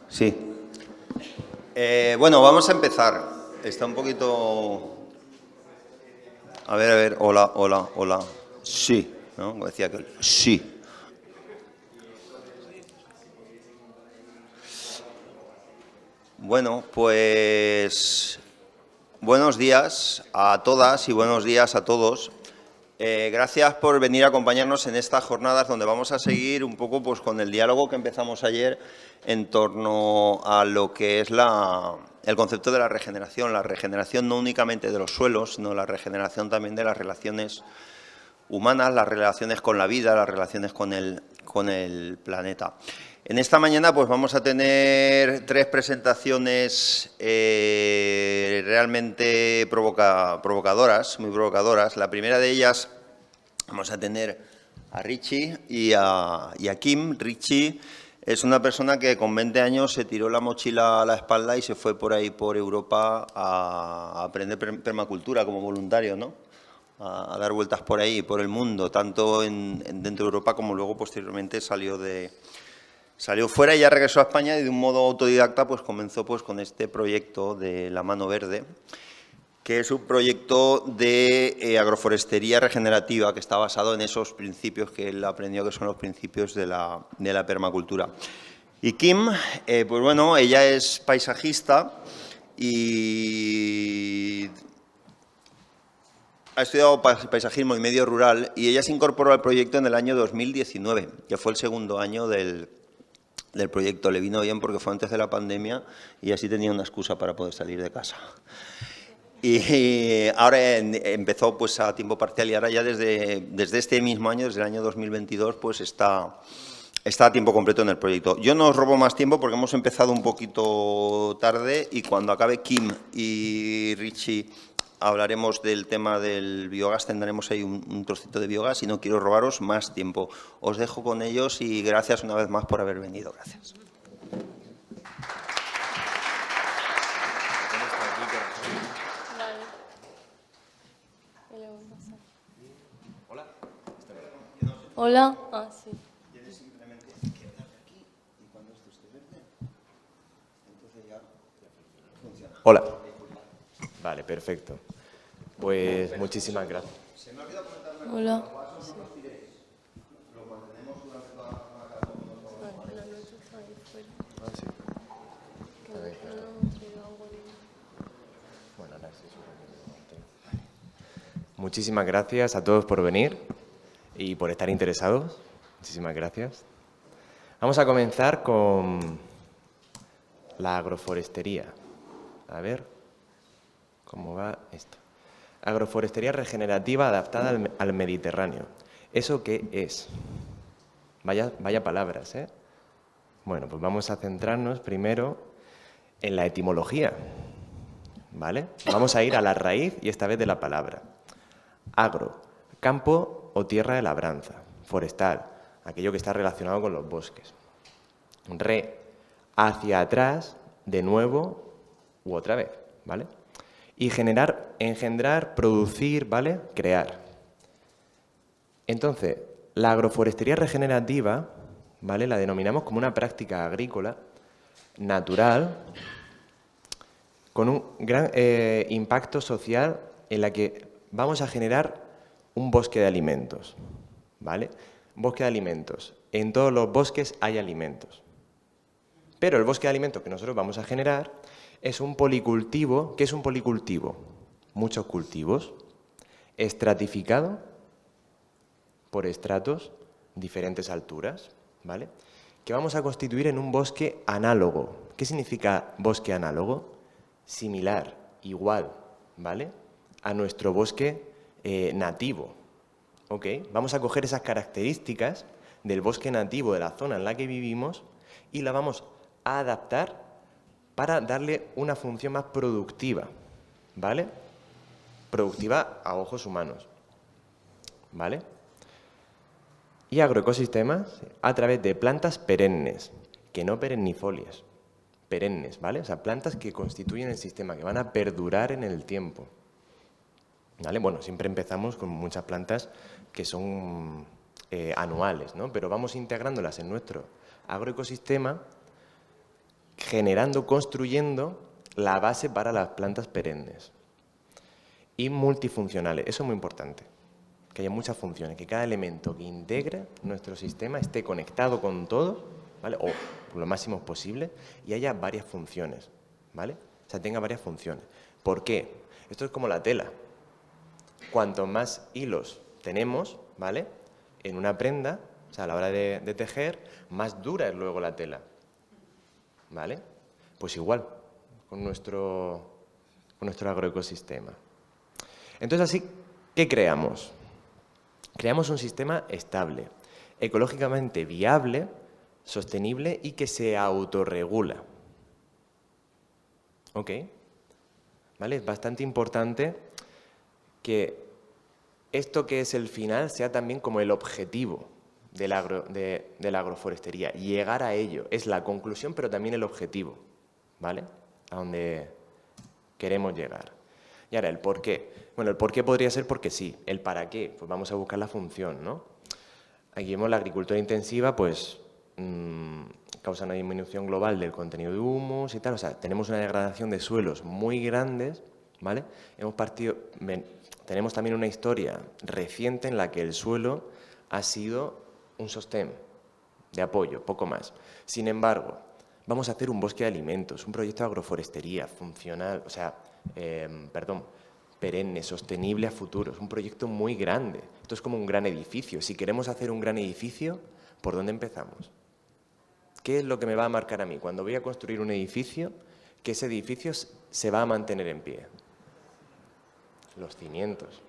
Sí. Bueno, vamos a empezar. Está un poquito... A ver, hola, hola, hola. Sí, ¿no? Como decía aquel. Sí. Bueno, pues... Buenos días a todas y buenos días a todos. Gracias por venir a acompañarnos en estas jornadas donde vamos a seguir un poco pues, con el diálogo que empezamos ayer en torno a lo que es el concepto de la regeneración no únicamente de los suelos, sino la regeneración también de las relaciones humanas, las relaciones con la vida, las relaciones con el planeta. En esta mañana pues vamos a tener tres presentaciones realmente provocadoras, muy provocadoras. La primera de ellas vamos a tener a Richie y a Kim. Richie es una persona que con 20 años se tiró la mochila a la espalda y se fue por ahí por Europa a aprender permacultura como voluntario, ¿no? A dar vueltas por ahí, por el mundo, tanto dentro de Europa como luego posteriormente salió fuera y ya regresó a España y de un modo autodidacta pues comenzó pues con este proyecto de La Mano Verde, que es un proyecto de agroforestería regenerativa que está basado en esos principios que él aprendió, que son los principios de la permacultura. Y Kim, pues bueno, ella es paisajista y ha estudiado paisajismo y medio rural y ella se incorporó al proyecto en el año 2019, que fue el segundo año del proyecto. Le vino bien porque fue antes de la pandemia y así tenía una excusa para poder salir de casa. Y ahora empezó pues a tiempo parcial y ahora ya desde este mismo año, desde el año 2022, pues está a tiempo completo en el proyecto. Yo no os robo más tiempo porque hemos empezado un poquito tarde y cuando acabe Kim y Richie hablaremos del tema del biogás, tendremos ahí un trocito de biogás y no quiero robaros más tiempo. Os dejo con ellos y gracias una vez más por haber venido. Gracias. Hola. Ah, sí. Tienes simplemente que darle aquí y cuando esto esté verde, entonces ya funciona. Hola. Vale, perfecto. Pues muchísimas gracias. Se me ha olvidado comentar una cosa. Hola. Sí. Lo mantenemos durante toda la jornada cada uno. Ah, sí. A ver, bueno, ahora sí, muchísimas gracias a todos por venir y por estar interesados. Muchísimas gracias. Vamos a comenzar con la agroforestería. A ver cómo va esto. Agroforestería regenerativa adaptada al Mediterráneo. ¿Eso qué es? Vaya palabras, ¿eh? Bueno, pues vamos a centrarnos primero en la etimología, ¿vale? Vamos a ir a la raíz y esta vez de la palabra. Agro, campo o tierra de labranza. Forestal, aquello que está relacionado con los bosques. Re, hacia atrás, de nuevo u otra vez, ¿vale? Y generar, engendrar, producir, ¿vale? Crear. Entonces, la agroforestería regenerativa, ¿vale? La denominamos como una práctica agrícola natural con un gran impacto social en la que vamos a generar un bosque de alimentos, ¿vale? Bosque de alimentos. En todos los bosques hay alimentos. Pero el bosque de alimentos que nosotros vamos a generar es un policultivo. ¿Qué es un policultivo? Muchos cultivos, estratificado por estratos, diferentes alturas, ¿vale? Que vamos a constituir en un bosque análogo. ¿Qué significa bosque análogo? Similar, igual, ¿vale? A nuestro bosque nativo, ¿ok? Vamos a coger esas características del bosque nativo de la zona en la que vivimos y la vamos a adaptar para darle una función más productiva, ¿vale? Productiva a ojos humanos, ¿vale? Y agroecosistemas a través de plantas perennes, que no perennifolias, perennes, ¿vale? O sea, plantas que constituyen el sistema, que van a perdurar en el tiempo, ¿vale? Bueno, siempre empezamos con muchas plantas que son anuales, ¿no? Pero vamos integrándolas en nuestro agroecosistema generando, construyendo la base para las plantas perennes. Y multifuncionales, eso es muy importante, que haya muchas funciones, que cada elemento que integre nuestro sistema esté conectado con todo, ¿vale? O lo máximo posible, y haya varias funciones, ¿vale? O sea, tenga varias funciones. ¿Por qué? Esto es como la tela. Cuanto más hilos tenemos, ¿vale?, en una prenda, o sea, a la hora de tejer, más dura es luego la tela, ¿vale? Pues igual, con nuestro agroecosistema. Entonces, así, ¿qué creamos? Creamos un sistema estable, ecológicamente viable, sostenible y que se autorregula. ¿Ok? ¿Vale? Es bastante importante que esto que es el final sea también como el objetivo de la agroforestería. Llegar a ello. Es la conclusión, pero también el objetivo, ¿vale? A donde queremos llegar. Y ahora, ¿el por qué? Bueno, el por qué podría ser porque sí. ¿El para qué? Pues vamos a buscar la función, ¿no? Aquí vemos la agricultura intensiva, pues causa una disminución global del contenido de humus y tal. O sea, tenemos una degradación de suelos muy grandes, ¿vale? Tenemos también una historia reciente en la que el suelo ha sido un sostén de apoyo, poco más. Sin embargo, vamos a hacer un bosque de alimentos, un proyecto de agroforestería funcional, o sea, perenne, sostenible a futuro. Es un proyecto muy grande. Esto es como un gran edificio. Si queremos hacer un gran edificio, ¿por dónde empezamos? ¿Qué es lo que me va a marcar a mí? Cuando voy a construir un edificio, que ese edificio se va a mantener en pie. Los cimientos.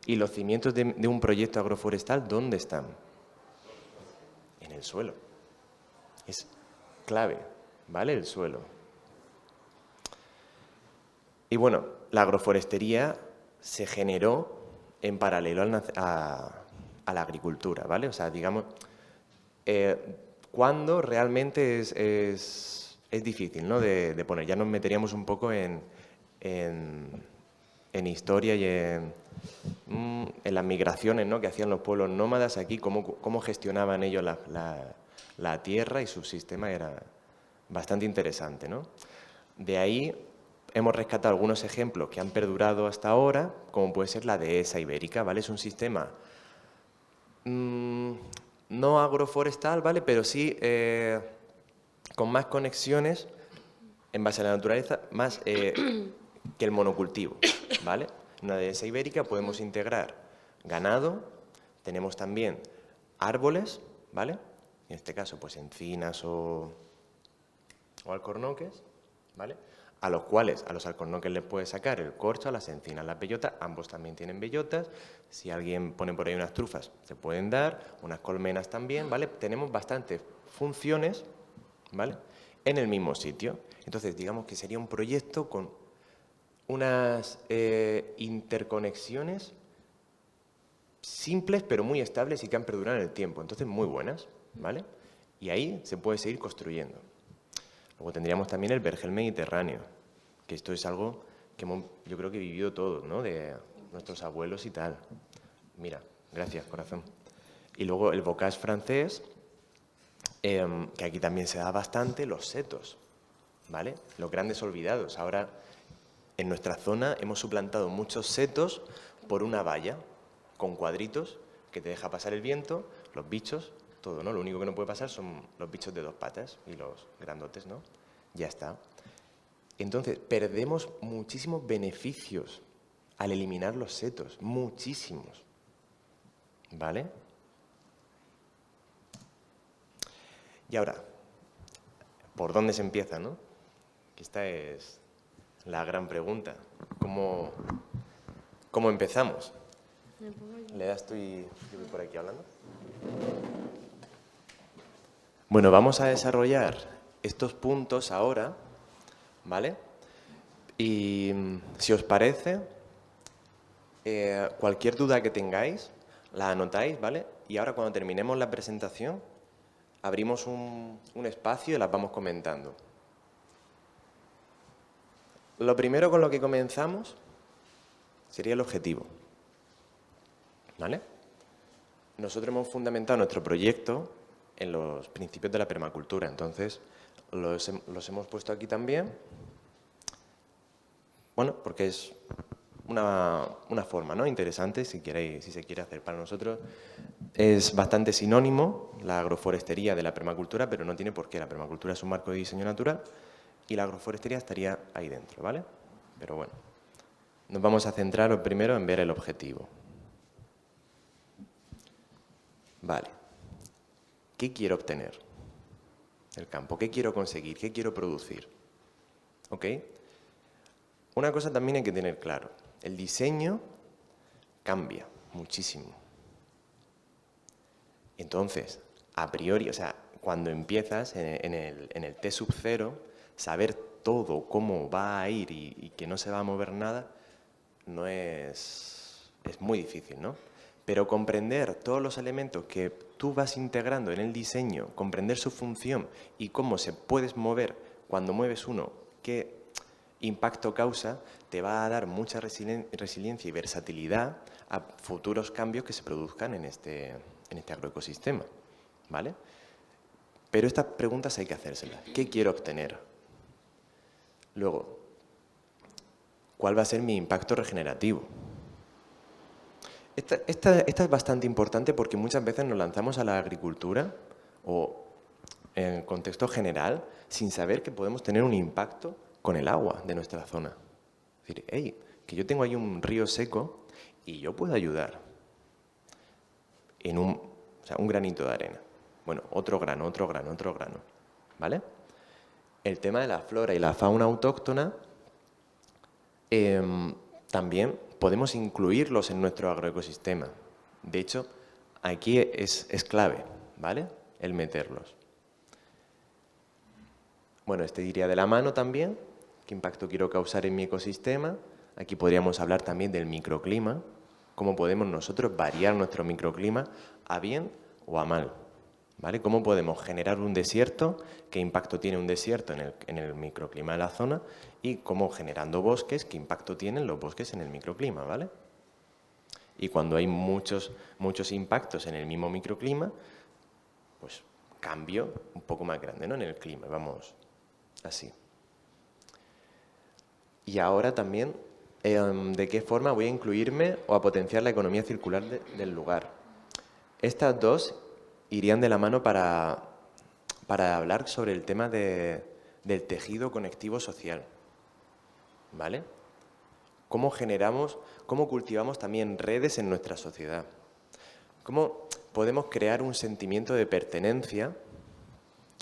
¿Y los cimientos de un proyecto agroforestal dónde están? En el suelo. Es clave, ¿vale? El suelo. Y bueno, la agroforestería se generó en paralelo a la agricultura, ¿vale? O sea, digamos, cuando realmente es difícil, ¿no?, de poner. Ya nos meteríamos un poco en historia y en las migraciones, ¿no?, que hacían los pueblos nómadas aquí, cómo gestionaban ellos la tierra y su sistema era bastante interesante, ¿no? De ahí hemos rescatado algunos ejemplos que han perdurado hasta ahora, como puede ser la dehesa ibérica, ¿vale? Es un sistema no agroforestal, ¿vale?, pero sí con más conexiones en base a la naturaleza, más que el monocultivo, ¿vale? En una dehesa ibérica podemos integrar ganado, tenemos también árboles, ¿vale? En este caso, pues encinas o alcornoques, ¿vale?, a los cuales, a los alcornoques les puede sacar el corcho, a las encinas las bellotas, ambos también tienen bellotas. Si alguien pone por ahí unas trufas, se pueden dar, unas colmenas también, ¿vale? Tenemos bastantes funciones, ¿vale?, en el mismo sitio. Entonces, digamos que sería un proyecto con unas interconexiones simples, pero muy estables y que han perdurado en el tiempo. Entonces, muy buenas, ¿vale? Y ahí se puede seguir construyendo. Luego tendríamos también el vergel mediterráneo, que esto es algo que yo creo que he vivido todos, ¿no?, de nuestros abuelos y tal. Mira, gracias, corazón. Y luego el bocage francés, que aquí también se da bastante, los setos, ¿vale? Los grandes olvidados. Ahora, en nuestra zona hemos suplantado muchos setos por una valla con cuadritos que te deja pasar el viento, los bichos, todo, ¿no? Lo único que no puede pasar son los bichos de 2 patas y los grandotes, ¿no? Ya está. Entonces, perdemos muchísimos beneficios al eliminar los setos, muchísimos, ¿vale? Y ahora, ¿por dónde se empieza, no? Que esta es la gran pregunta. ¿Cómo empezamos? ¿Le das tú y yo voy por aquí hablando? Bueno, vamos a desarrollar estos puntos ahora, ¿vale? Y si os parece, cualquier duda que tengáis, la anotáis, ¿vale? Y ahora cuando terminemos la presentación, abrimos un espacio y las vamos comentando. Lo primero con lo que comenzamos sería el objetivo, ¿vale? Nosotros hemos fundamentado nuestro proyecto en los principios de la permacultura. Entonces, los hemos puesto aquí también, bueno, porque es una forma, ¿no?, interesante, si se quiere hacer. Para nosotros es bastante sinónimo la agroforestería de la permacultura, pero no tiene por qué. La permacultura es un marco de diseño natural y la agroforestería estaría ahí dentro, ¿vale? Pero bueno, nos vamos a centrar primero en ver el objetivo. Vale. ¿Qué quiero obtener del campo? ¿Qué quiero conseguir? ¿Qué quiero producir? ¿Ok? Una cosa también hay que tener claro. El diseño cambia muchísimo. Entonces, a priori, o sea, cuando empiezas en el T sub 0, saber todo cómo va a ir y que no se va a mover nada, no es muy difícil, ¿no? Pero comprender todos los elementos que tú vas integrando en el diseño, comprender su función y cómo se puedes mover cuando mueves uno, qué impacto causa, te va a dar mucha resiliencia y versatilidad a futuros cambios que se produzcan en este agroecosistema, ¿vale? Pero estas preguntas hay que hacérselas. ¿Qué quiero obtener? Luego, ¿cuál va a ser mi impacto regenerativo? Esta es bastante importante porque muchas veces nos lanzamos a la agricultura o en contexto general sin saber que podemos tener un impacto con el agua de nuestra zona. Es decir, hey, que yo tengo ahí un río seco y yo puedo ayudar en un granito de arena. Bueno, otro grano, otro grano, otro grano, ¿vale? El tema de la flora y la fauna autóctona también podemos incluirlos en nuestro agroecosistema. De hecho, aquí es clave, ¿vale?, el meterlos. Bueno, este iría de la mano también. ¿Qué impacto quiero causar en mi ecosistema? Aquí podríamos hablar también del microclima. Cómo podemos nosotros variar nuestro microclima a bien o a mal, ¿vale? Cómo podemos generar un desierto, qué impacto tiene un desierto en el microclima de la zona y cómo generando bosques, qué impacto tienen los bosques en el microclima, ¿vale? Y cuando hay muchos impactos en el mismo microclima, pues cambio un poco más grande, ¿no?, en el clima, vamos así. Y ahora también, ¿de qué forma voy a incluirme o a potenciar la economía circular del lugar? Estas dos irían de la mano para hablar sobre el tema del tejido conectivo social, ¿vale? Cómo cultivamos también redes en nuestra sociedad. Cómo podemos crear un sentimiento de pertenencia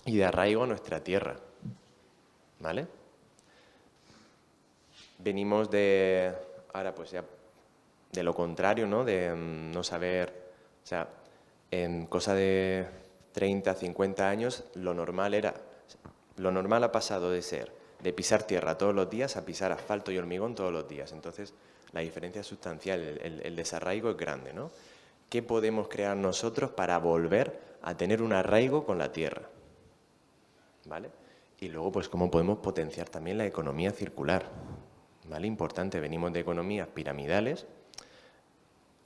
y de arraigo a nuestra tierra, ¿vale? Venimos ahora pues ya, de lo contrario, ¿no?, de no saber, o sea, en cosa de 30, 50 años, lo normal ha pasado de pisar tierra todos los días a pisar asfalto y hormigón todos los días. Entonces, la diferencia es sustancial, el desarraigo es grande, ¿no? ¿Qué podemos crear nosotros para volver a tener un arraigo con la tierra? ¿Vale? Y luego, pues, cómo podemos potenciar también la economía circular, ¿vale? Importante, venimos de economías piramidales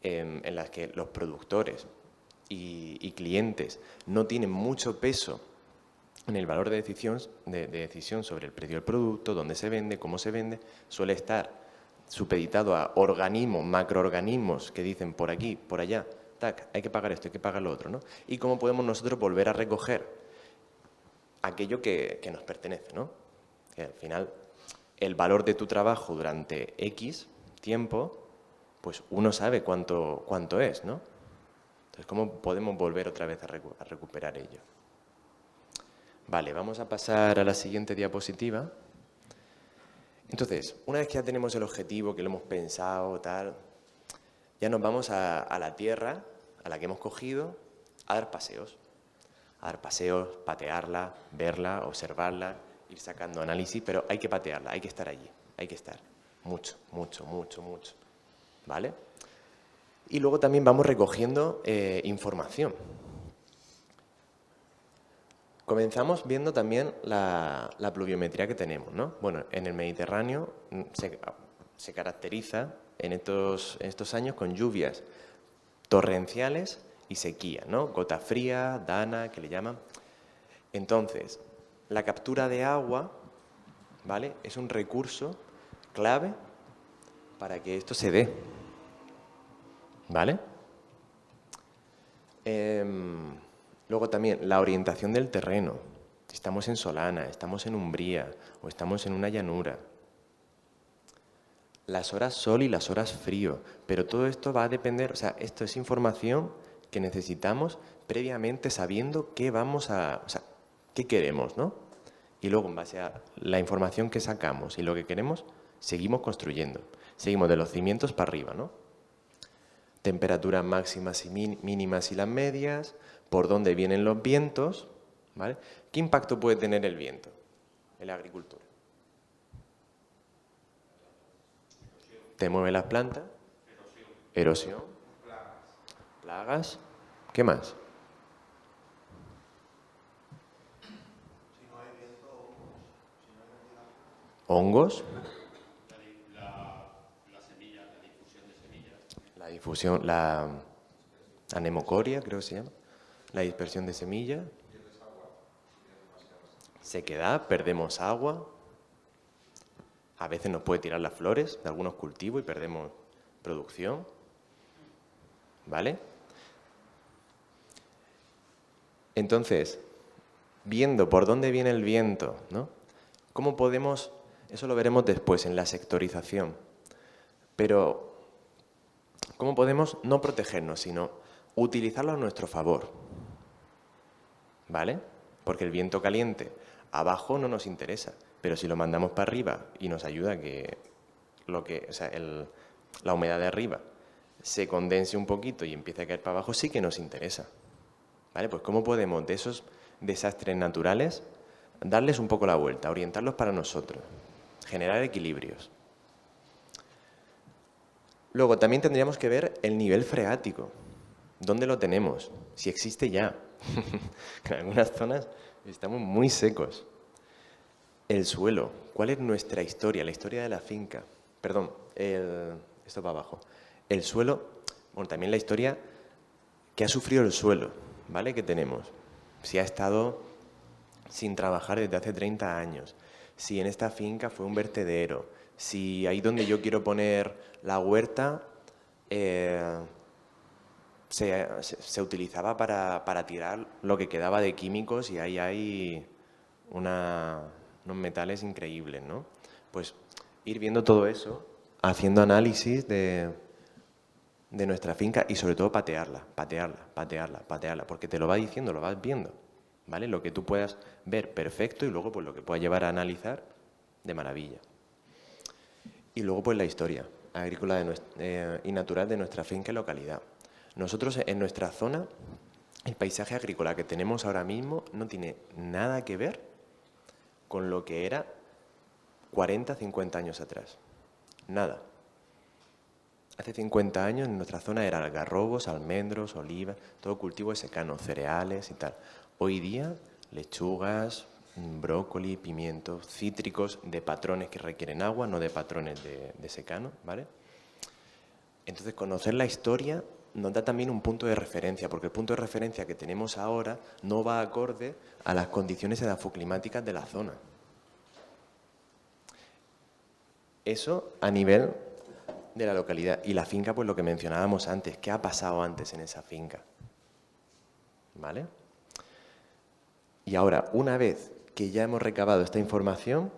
en las que los productores y clientes no tienen mucho peso en el valor de decisión sobre el precio del producto, dónde se vende, cómo se vende. Suele estar supeditado a organismos, macroorganismos que dicen por aquí, por allá, tac, hay que pagar esto, hay que pagar lo otro, ¿no? Y cómo podemos nosotros volver a recoger aquello que nos pertenece, ¿no? Que al final el valor de tu trabajo durante X tiempo, pues uno sabe cuánto es, ¿no? Entonces, ¿cómo podemos volver otra vez a recuperar ello? Vale, vamos a pasar a la siguiente diapositiva. Entonces, una vez que ya tenemos el objetivo, que lo hemos pensado, tal, ya nos vamos a la tierra, a la que hemos cogido, a dar paseos. A dar paseos, patearla, verla, observarla, ir sacando análisis, pero hay que patearla, hay que estar allí, hay que estar mucho, mucho, mucho, mucho, ¿vale? Y luego también vamos recogiendo información. Comenzamos viendo también la pluviometría que tenemos, ¿no? Bueno, en el Mediterráneo se caracteriza en estos años con lluvias torrenciales y sequía, ¿no? Gota fría, dana, que le llaman. Entonces, la captura de agua, ¿vale? Es un recurso clave para que esto se dé, ¿vale? Luego también la orientación del terreno. Si estamos en solana, estamos en umbría o estamos en una llanura. Las horas sol y las horas frío. Pero todo esto va a depender, o sea, esto es información que necesitamos previamente sabiendo qué vamos a, o sea, qué queremos, ¿no? Y luego, en base a la información que sacamos y lo que queremos, seguimos construyendo. Seguimos de los cimientos para arriba, ¿no? Temperaturas máximas y mínimas y las medias, por dónde vienen los vientos, ¿vale? ¿Qué impacto puede tener el viento en la agricultura? ¿Te mueve las plantas? Erosión. Plagas. ¿Qué más? Hongos. La difusión, la anemocoria, creo que se llama. La dispersión de semillas. Sequedad, perdemos agua. A veces nos puede tirar las flores de algunos cultivos y perdemos producción. ¿Vale? Entonces, viendo por dónde viene el viento, ¿no? ¿Cómo podemos...? Eso lo veremos después en la sectorización. Pero, ¿cómo podemos no protegernos, sino utilizarlo a nuestro favor? ¿Vale? Porque el viento caliente abajo no nos interesa, pero si lo mandamos para arriba y nos ayuda a que, la humedad de arriba se condense un poquito y empiece a caer para abajo, sí que nos interesa. ¿Vale? Pues ¿cómo podemos de esos desastres naturales darles un poco la vuelta, orientarlos para nosotros, generar equilibrios? Luego también tendríamos que ver el nivel freático. ¿Dónde lo tenemos? Si existe ya. En algunas zonas estamos muy secos. El suelo. ¿Cuál es nuestra historia? La historia de la finca. Perdón, esto va abajo. El suelo, bueno, también la historia que ha sufrido el suelo, ¿vale? Que tenemos. Si ha estado sin trabajar desde hace 30 años, si en esta finca fue un vertedero, si ahí donde yo quiero poner la huerta se utilizaba para tirar lo que quedaba de químicos y ahí hay unos metales increíbles, ¿no? Pues ir viendo todo eso, haciendo análisis de nuestra finca y sobre todo patearla, porque te lo va diciendo, lo vas viendo, ¿vale? Lo que tú puedas ver perfecto y luego pues lo que puedas llevar a analizar de maravilla. Y luego pues la historia agrícola y natural de nuestra finca y localidad. Nosotros en nuestra zona, el paisaje agrícola que tenemos ahora mismo no tiene nada que ver con lo que era 40, 50 años atrás. Nada. Hace 50 años en nuestra zona eran algarrobos, almendros, olivas, todo cultivo de secano, cereales y tal. Hoy día, lechugas, brócoli, pimientos, cítricos de patrones que requieren agua, no de patrones de secano, ¿vale? Entonces, conocer la historia nos da también un punto de referencia, porque el punto de referencia que tenemos ahora no va acorde a las condiciones edafoclimáticas de la zona. Eso a nivel de la localidad. Y la finca, pues lo que mencionábamos antes, ¿qué ha pasado antes en esa finca? ¿Vale? Y ahora, una vez que ya hemos recabado esta información,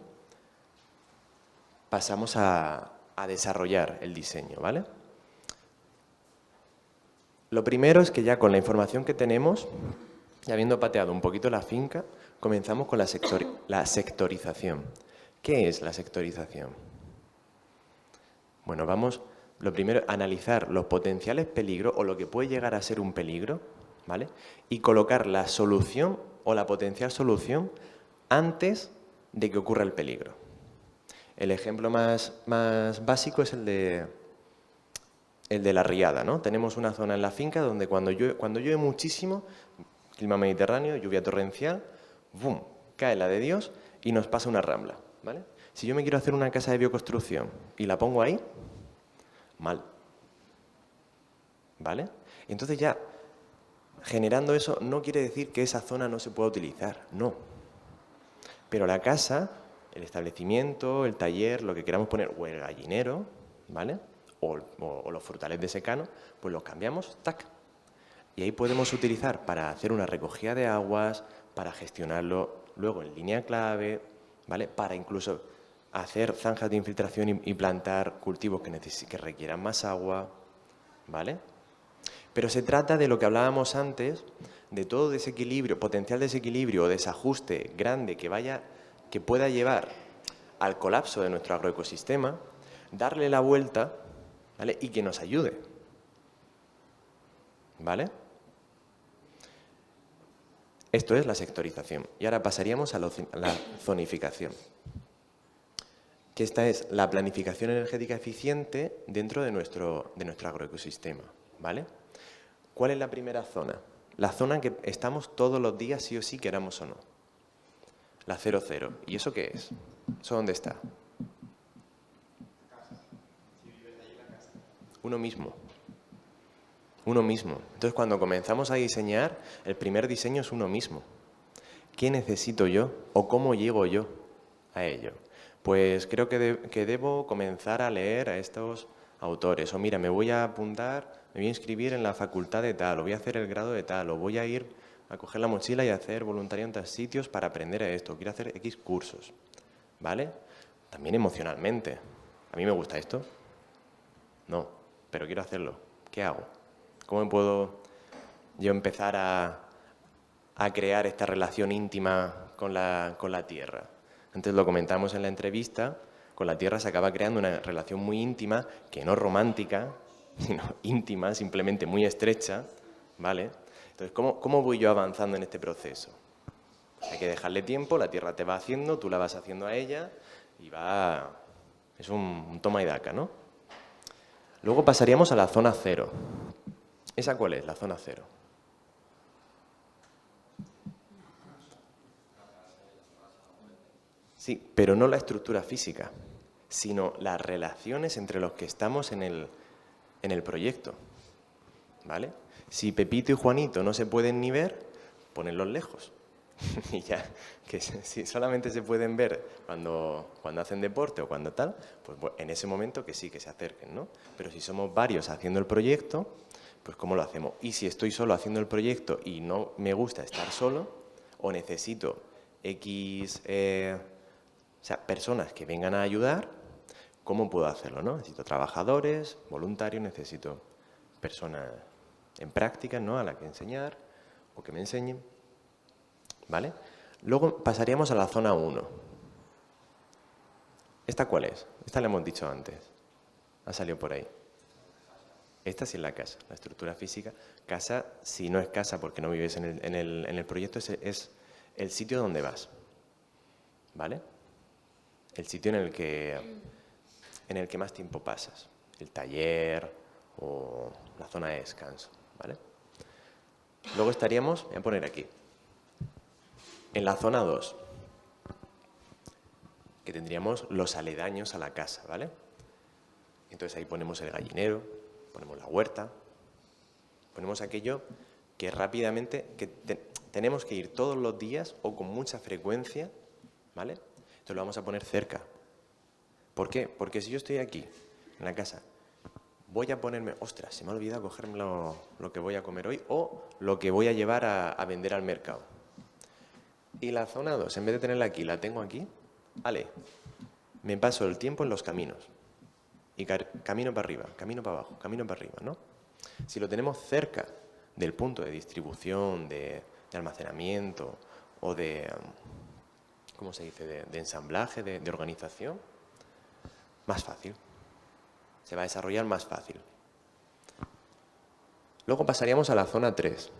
pasamos a desarrollar el diseño, ¿vale? Lo primero es que ya con la información que tenemos, y habiendo pateado un poquito la finca, comenzamos con la sectorización. ¿Qué es la sectorización? Bueno, vamos, lo primero, a analizar los potenciales peligros o lo que puede llegar a ser un peligro, ¿vale? Y colocar la solución o la potencial solución antes de que ocurra el peligro. El ejemplo más básico es el de la riada, ¿no? Tenemos una zona en la finca donde cuando llueve muchísimo, clima mediterráneo, lluvia torrencial, ¡bum!, cae la de Dios y nos pasa una rambla, ¿vale? Si yo me quiero hacer una casa de bioconstrucción y la pongo ahí, mal, ¿vale? Entonces ya generando eso no quiere decir que esa zona no se pueda utilizar, no. Pero la casa, el establecimiento, el taller, lo que queramos poner, o el gallinero, ¿vale? O los frutales de secano, pues los cambiamos, tac. Y ahí podemos utilizar para hacer una recogida de aguas, para gestionarlo luego en línea clave, ¿vale? Para incluso hacer zanjas de infiltración y plantar cultivos que requieran más agua, ¿vale? Pero se trata de lo que hablábamos antes, de todo desequilibrio, potencial desequilibrio o desajuste grande que pueda llevar al colapso de nuestro agroecosistema, darle la vuelta, ¿vale? Y que nos ayude, ¿vale? Esto es la sectorización. Y ahora pasaríamos a la zonificación, que esta es la planificación energética eficiente dentro de nuestro agroecosistema, ¿vale? ¿Cuál es la primera zona? La zona en que estamos todos los días, sí o sí, queramos o no. La 00. ¿Y eso qué es? ¿Eso dónde está? Uno mismo. Uno mismo. Entonces, cuando comenzamos a diseñar, el primer diseño es uno mismo. ¿Qué necesito yo o cómo llego yo a ello? Pues creo que debo comenzar a leer a estos autores. O mira, me voy a apuntar, me voy a inscribir en la facultad de tal, o voy a hacer el grado de tal, o voy a ir a coger la mochila y a hacer voluntariado en tal sitios para aprender esto. Quiero hacer X cursos, ¿vale? También emocionalmente. ¿A mí me gusta esto? No, pero quiero hacerlo. ¿Qué hago? ¿Cómo puedo yo empezar a crear esta relación íntima con la tierra? Antes lo comentamos en la entrevista, con la tierra se acaba creando una relación muy íntima, que no romántica, sino íntima, simplemente muy estrecha, ¿vale? Entonces, ¿cómo voy yo avanzando en este proceso? Hay que dejarle tiempo, la tierra te va haciendo, tú la vas haciendo a ella y es un toma y daca, ¿no? Luego pasaríamos a la zona 0. ¿Esa cuál es, la zona 0? Sí, pero no la estructura física, sino las relaciones entre los que estamos en el proyecto, ¿vale? Si Pepito y Juanito no se pueden ni ver, ponenlos lejos. Y ya, que si solamente se pueden ver cuando hacen deporte o cuando tal, pues en ese momento que sí, que se acerquen, ¿no? Pero si somos varios haciendo el proyecto, pues ¿cómo lo hacemos? Y si estoy solo haciendo el proyecto y no me gusta estar solo, o necesito X, personas que vengan a ayudar, ¿cómo puedo hacerlo, no? Necesito trabajadores, voluntarios, necesito personas en práctica, ¿no? A la que enseñar o que me enseñen, ¿vale? Luego pasaríamos a la zona 1. ¿Esta cuál es? Esta la hemos dicho antes. Ha salido por ahí. Esta sí es la casa, la estructura física. Casa, si no es casa porque no vives en el proyecto, es el sitio donde vas, ¿vale? El sitio en el que más tiempo pasas. El taller o la zona de descanso, ¿vale? Luego estaríamos, voy a poner aquí, en la zona 2, que tendríamos los aledaños a la casa, ¿vale? Entonces ahí ponemos el gallinero, ponemos la huerta, ponemos aquello que rápidamente, tenemos que ir todos los días o con mucha frecuencia, ¿vale? Entonces lo vamos a poner cerca. ¿Por qué? Porque si yo estoy aquí, en la casa, voy a ponerme, ostras, se me ha olvidado cogerme lo que voy a comer hoy o lo que voy a llevar a vender al mercado. Y la zona 2, en vez de tenerla aquí, la tengo aquí, vale, me paso el tiempo en los caminos. Y camino para arriba, camino para abajo, camino para arriba, ¿no? Si lo tenemos cerca del punto de distribución, de almacenamiento o de, ¿cómo se dice?, de ensamblaje, de organización, más fácil. Se va a desarrollar más fácil. Luego pasaríamos a la zona 3,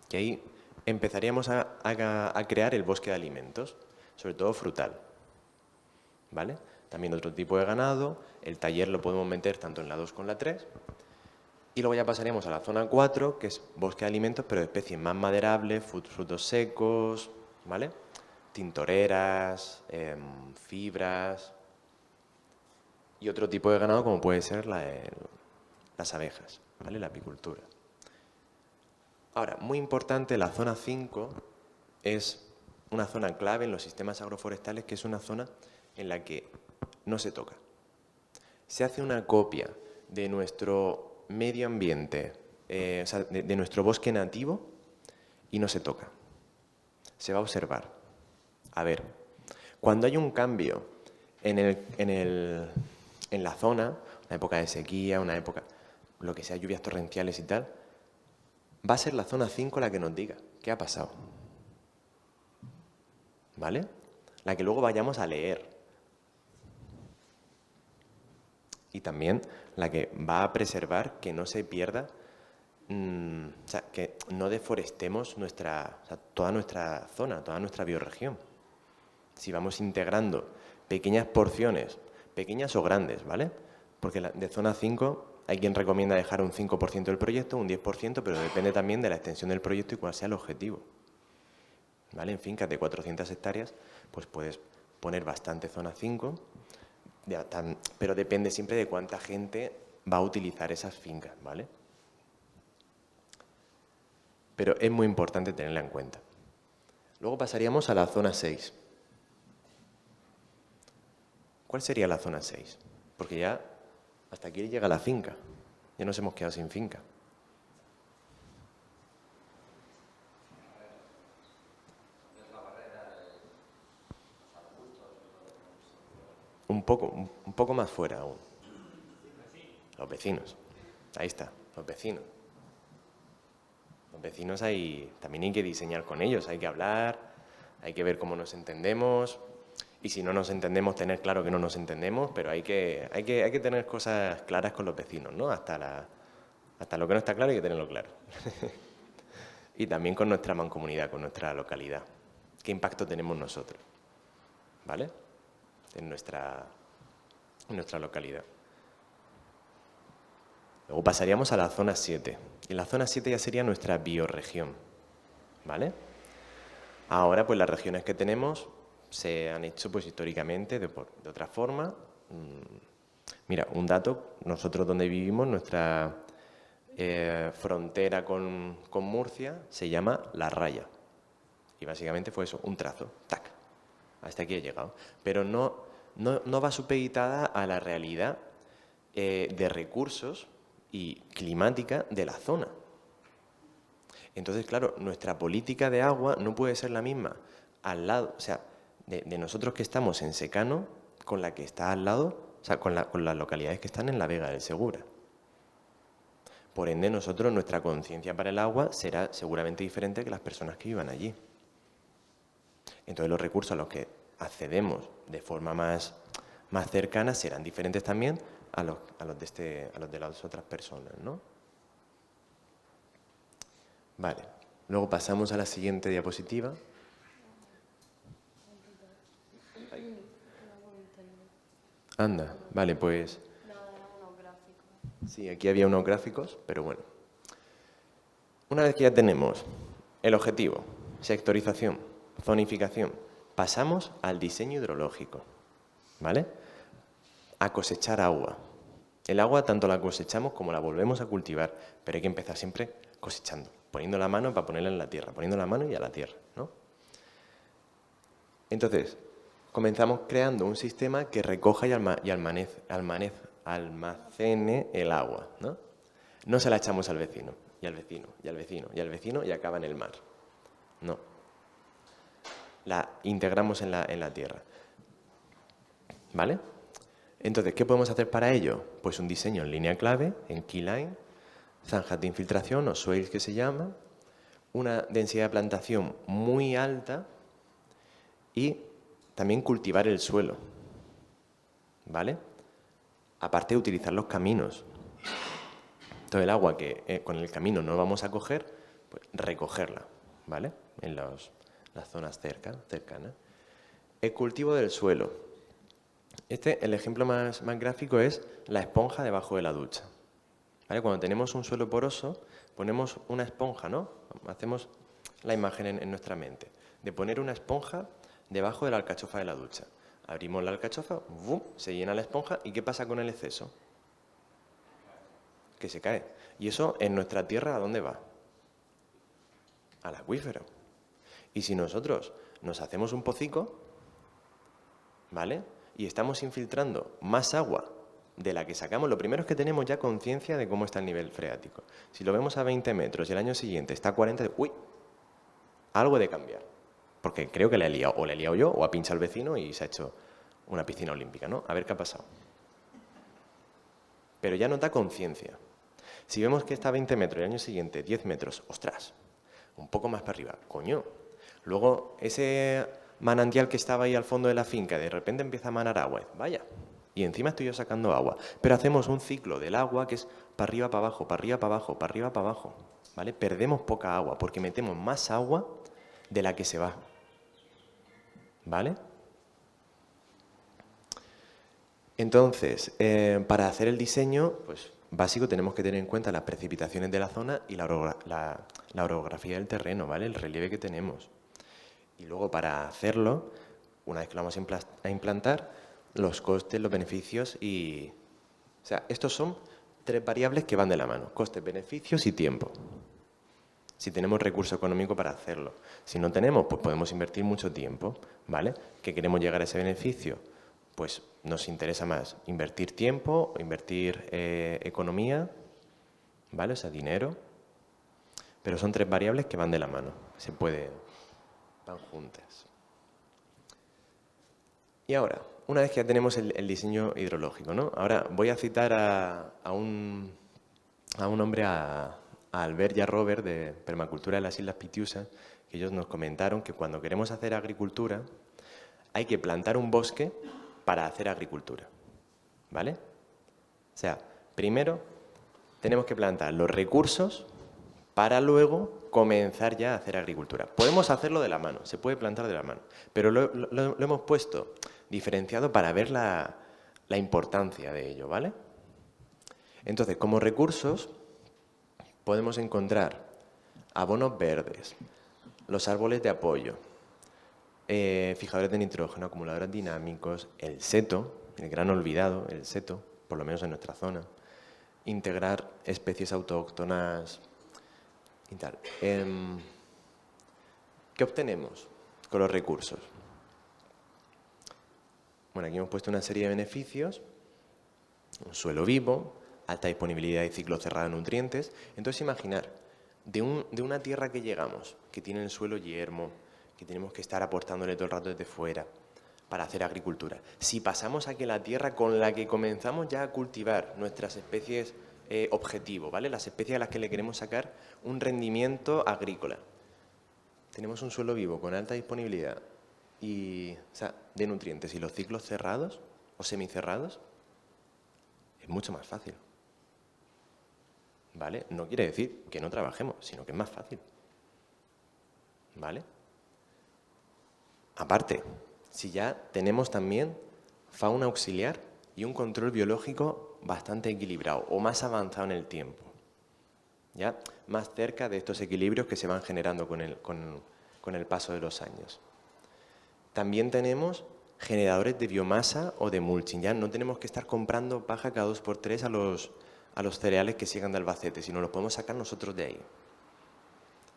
que ahí empezaríamos a crear el bosque de alimentos, sobre todo frutal, ¿vale? También otro tipo de ganado, el taller lo podemos meter tanto en la 2 como en la 3. Y luego ya pasaríamos a la zona 4, que es bosque de alimentos, pero de especies más maderables, frutos secos, ¿vale? Tintoreras, fibras y otro tipo de ganado como puede ser las abejas, ¿vale? La apicultura. Ahora, muy importante, la zona 5 es una zona clave en los sistemas agroforestales, que es una zona en la que no se toca. Se hace una copia de nuestro medio ambiente, o sea, de nuestro bosque nativo, y no se toca. Se va a observar. A ver, cuando hay un cambio en la zona, una época de sequía, una época, lo que sea, lluvias torrenciales y tal, va a ser la zona 5 la que nos diga qué ha pasado. ¿Vale? La que luego vayamos a leer. Y también la que va a preservar que no se pierda, o sea, que no deforestemos toda nuestra zona, toda nuestra bioregión. Si vamos integrando pequeñas porciones, pequeñas o grandes, ¿vale? Porque de zona 5 hay quien recomienda dejar un 5% del proyecto, un 10%, pero depende también de la extensión del proyecto y cuál sea el objetivo. ¿Vale? En fincas de 400 hectáreas, pues puedes poner bastante zona 5, pero depende siempre de cuánta gente va a utilizar esas fincas, ¿vale? Pero es muy importante tenerla en cuenta. Luego pasaríamos a la zona 6. ¿Cuál sería la zona 6? Porque ya hasta aquí llega la finca. Ya nos hemos quedado sin finca. Un poco más fuera aún. Los vecinos. Ahí está, los vecinos. Los vecinos también hay que diseñar con ellos, hay que hablar, hay que ver cómo nos entendemos. Y si no nos entendemos, tener claro que no nos entendemos, pero hay que tener cosas claras con los vecinos, ¿no? Hasta lo que no está claro hay que tenerlo claro. Y también con nuestra mancomunidad, con nuestra localidad. ¿Qué impacto tenemos nosotros? ¿Vale? En nuestra localidad. Luego pasaríamos a la zona 7. Y la zona 7 ya sería nuestra bioregión. ¿Vale? Ahora, pues las regiones que tenemos se han hecho pues históricamente de otra forma. Mira, un dato, nosotros donde vivimos, nuestra frontera con Murcia se llama La Raya. Y básicamente fue eso, un trazo, tac, hasta aquí he llegado. Pero no va supeditada a la realidad de recursos y climática de la zona. Entonces, claro, nuestra política de agua no puede ser la misma al lado, o sea, de nosotros que estamos en secano con la que está al lado, o sea, con las localidades que están en la Vega del Segura. Por ende, nuestra conciencia para el agua será seguramente diferente que las personas que vivan allí. Entonces, los recursos a los que accedemos de forma más cercana serán diferentes también a los de las otras personas, ¿no? Vale. Luego pasamos a la siguiente diapositiva. Anda, vale, pues... Sí, aquí había unos gráficos, pero bueno. Una vez que ya tenemos el objetivo, sectorización, zonificación, pasamos al diseño hidrológico, ¿vale? A cosechar agua. El agua tanto la cosechamos como la volvemos a cultivar, pero hay que empezar siempre cosechando, poniendo la mano para ponerla en la tierra, poniendo la mano y a la tierra, ¿no? Entonces, comenzamos creando un sistema que recoja y almacene el agua, ¿no? No se la echamos al vecino, y al vecino, y al vecino, y al vecino, y acaba en el mar. No. La integramos en la tierra. ¿Vale? Entonces, ¿qué podemos hacer para ello? Pues un diseño en línea clave, en keyline, zanjas de infiltración o swales que se llama, una densidad de plantación muy alta y también cultivar el suelo. ¿Vale? Aparte de utilizar los caminos. Todo el agua que con el camino no vamos a coger, pues recogerla, ¿vale? En las zonas cercanas. El cultivo del suelo. El ejemplo más gráfico es la esponja debajo de la ducha. ¿Vale? Cuando tenemos un suelo poroso, ponemos una esponja, ¿no? Hacemos la imagen en nuestra mente de poner una esponja debajo de la alcachofa de la ducha. Abrimos la alcachofa, ¡bum!, se llena la esponja, ¿y qué pasa con el exceso? Que se cae. ¿Y eso en nuestra tierra a dónde va? al acuífero. Y si nosotros nos hacemos un pocico, ¿vale? Y estamos infiltrando más agua de la que sacamos, lo primero es que tenemos ya conciencia de cómo está el nivel freático. Si lo vemos a 20 metros y el año siguiente está a 40, ¡uy! Algo de cambiar. Porque creo que le he liado, o le he liado yo, o ha pinchado el vecino y se ha hecho una piscina olímpica, ¿no? A ver qué ha pasado. Pero ya nos da conciencia. Si vemos que está a 20 metros y el año siguiente 10 metros, ¡ostras! Un poco más para arriba, ¡coño! Luego, ese manantial que estaba ahí al fondo de la finca, de repente empieza a manar agua. ¡Vaya! Y encima estoy yo sacando agua. Pero hacemos un ciclo del agua que es para arriba, para abajo, para arriba, para abajo, para arriba, para abajo. ¿Vale? Perdemos poca agua porque metemos más agua de la que se va. ¿Vale? Entonces, para hacer el diseño, pues básico tenemos que tener en cuenta las precipitaciones de la zona y la orografía del terreno, ¿vale? El relieve que tenemos. Y luego para hacerlo, una vez que lo vamos a implantar, los costes, los beneficios y... O sea, estos son 3 variables que van de la mano, costes, beneficios y tiempo. Si tenemos recurso económico para hacerlo. Si no tenemos, pues podemos invertir mucho tiempo, ¿vale? ¿Que queremos llegar a ese beneficio? Pues nos interesa más invertir tiempo, invertir economía, ¿vale? O sea, dinero. Pero son 3 variables que van de la mano, van juntas. Y ahora, una vez que ya tenemos el diseño hidrológico, ¿no? Ahora voy a citar a un hombre, a Albert y a Robert de Permacultura de las Islas Pitiusas, que ellos nos comentaron que cuando queremos hacer agricultura hay que plantar un bosque para hacer agricultura, ¿vale? O sea, primero tenemos que plantar los recursos para luego comenzar ya a hacer agricultura. Podemos hacerlo de la mano, se puede plantar de la mano, pero lo hemos puesto diferenciado para ver la importancia de ello, ¿vale? Entonces, como recursos podemos encontrar abonos verdes, los árboles de apoyo, fijadores de nitrógeno, acumuladores dinámicos, el seto, el gran olvidado, el seto, por lo menos en nuestra zona, integrar especies autóctonas y tal. ¿Qué obtenemos con los recursos? Bueno, aquí hemos puesto una serie de beneficios, un suelo vivo, alta disponibilidad y ciclo cerrado de nutrientes. Entonces, imaginar, de una tierra que llegamos, que tiene el suelo yermo, que tenemos que estar aportándole todo el rato desde fuera para hacer agricultura. Si pasamos a que la tierra con la que comenzamos ya a cultivar nuestras especies objetivo, ¿vale? Las especies a las que le queremos sacar un rendimiento agrícola. Tenemos un suelo vivo con alta disponibilidad de nutrientes y los ciclos cerrados o semicerrados, es mucho más fácil. ¿Vale? No quiere decir que no trabajemos, sino que es más fácil. ¿Vale? Aparte, si ya tenemos también fauna auxiliar y un control biológico bastante equilibrado o más avanzado en el tiempo, ya más cerca de estos equilibrios que se van generando con el paso de los años. También tenemos generadores de biomasa o de mulching. Ya no tenemos que estar comprando paja cada 2x3 a los cereales que sigan de Albacete, sino los podemos sacar nosotros de ahí.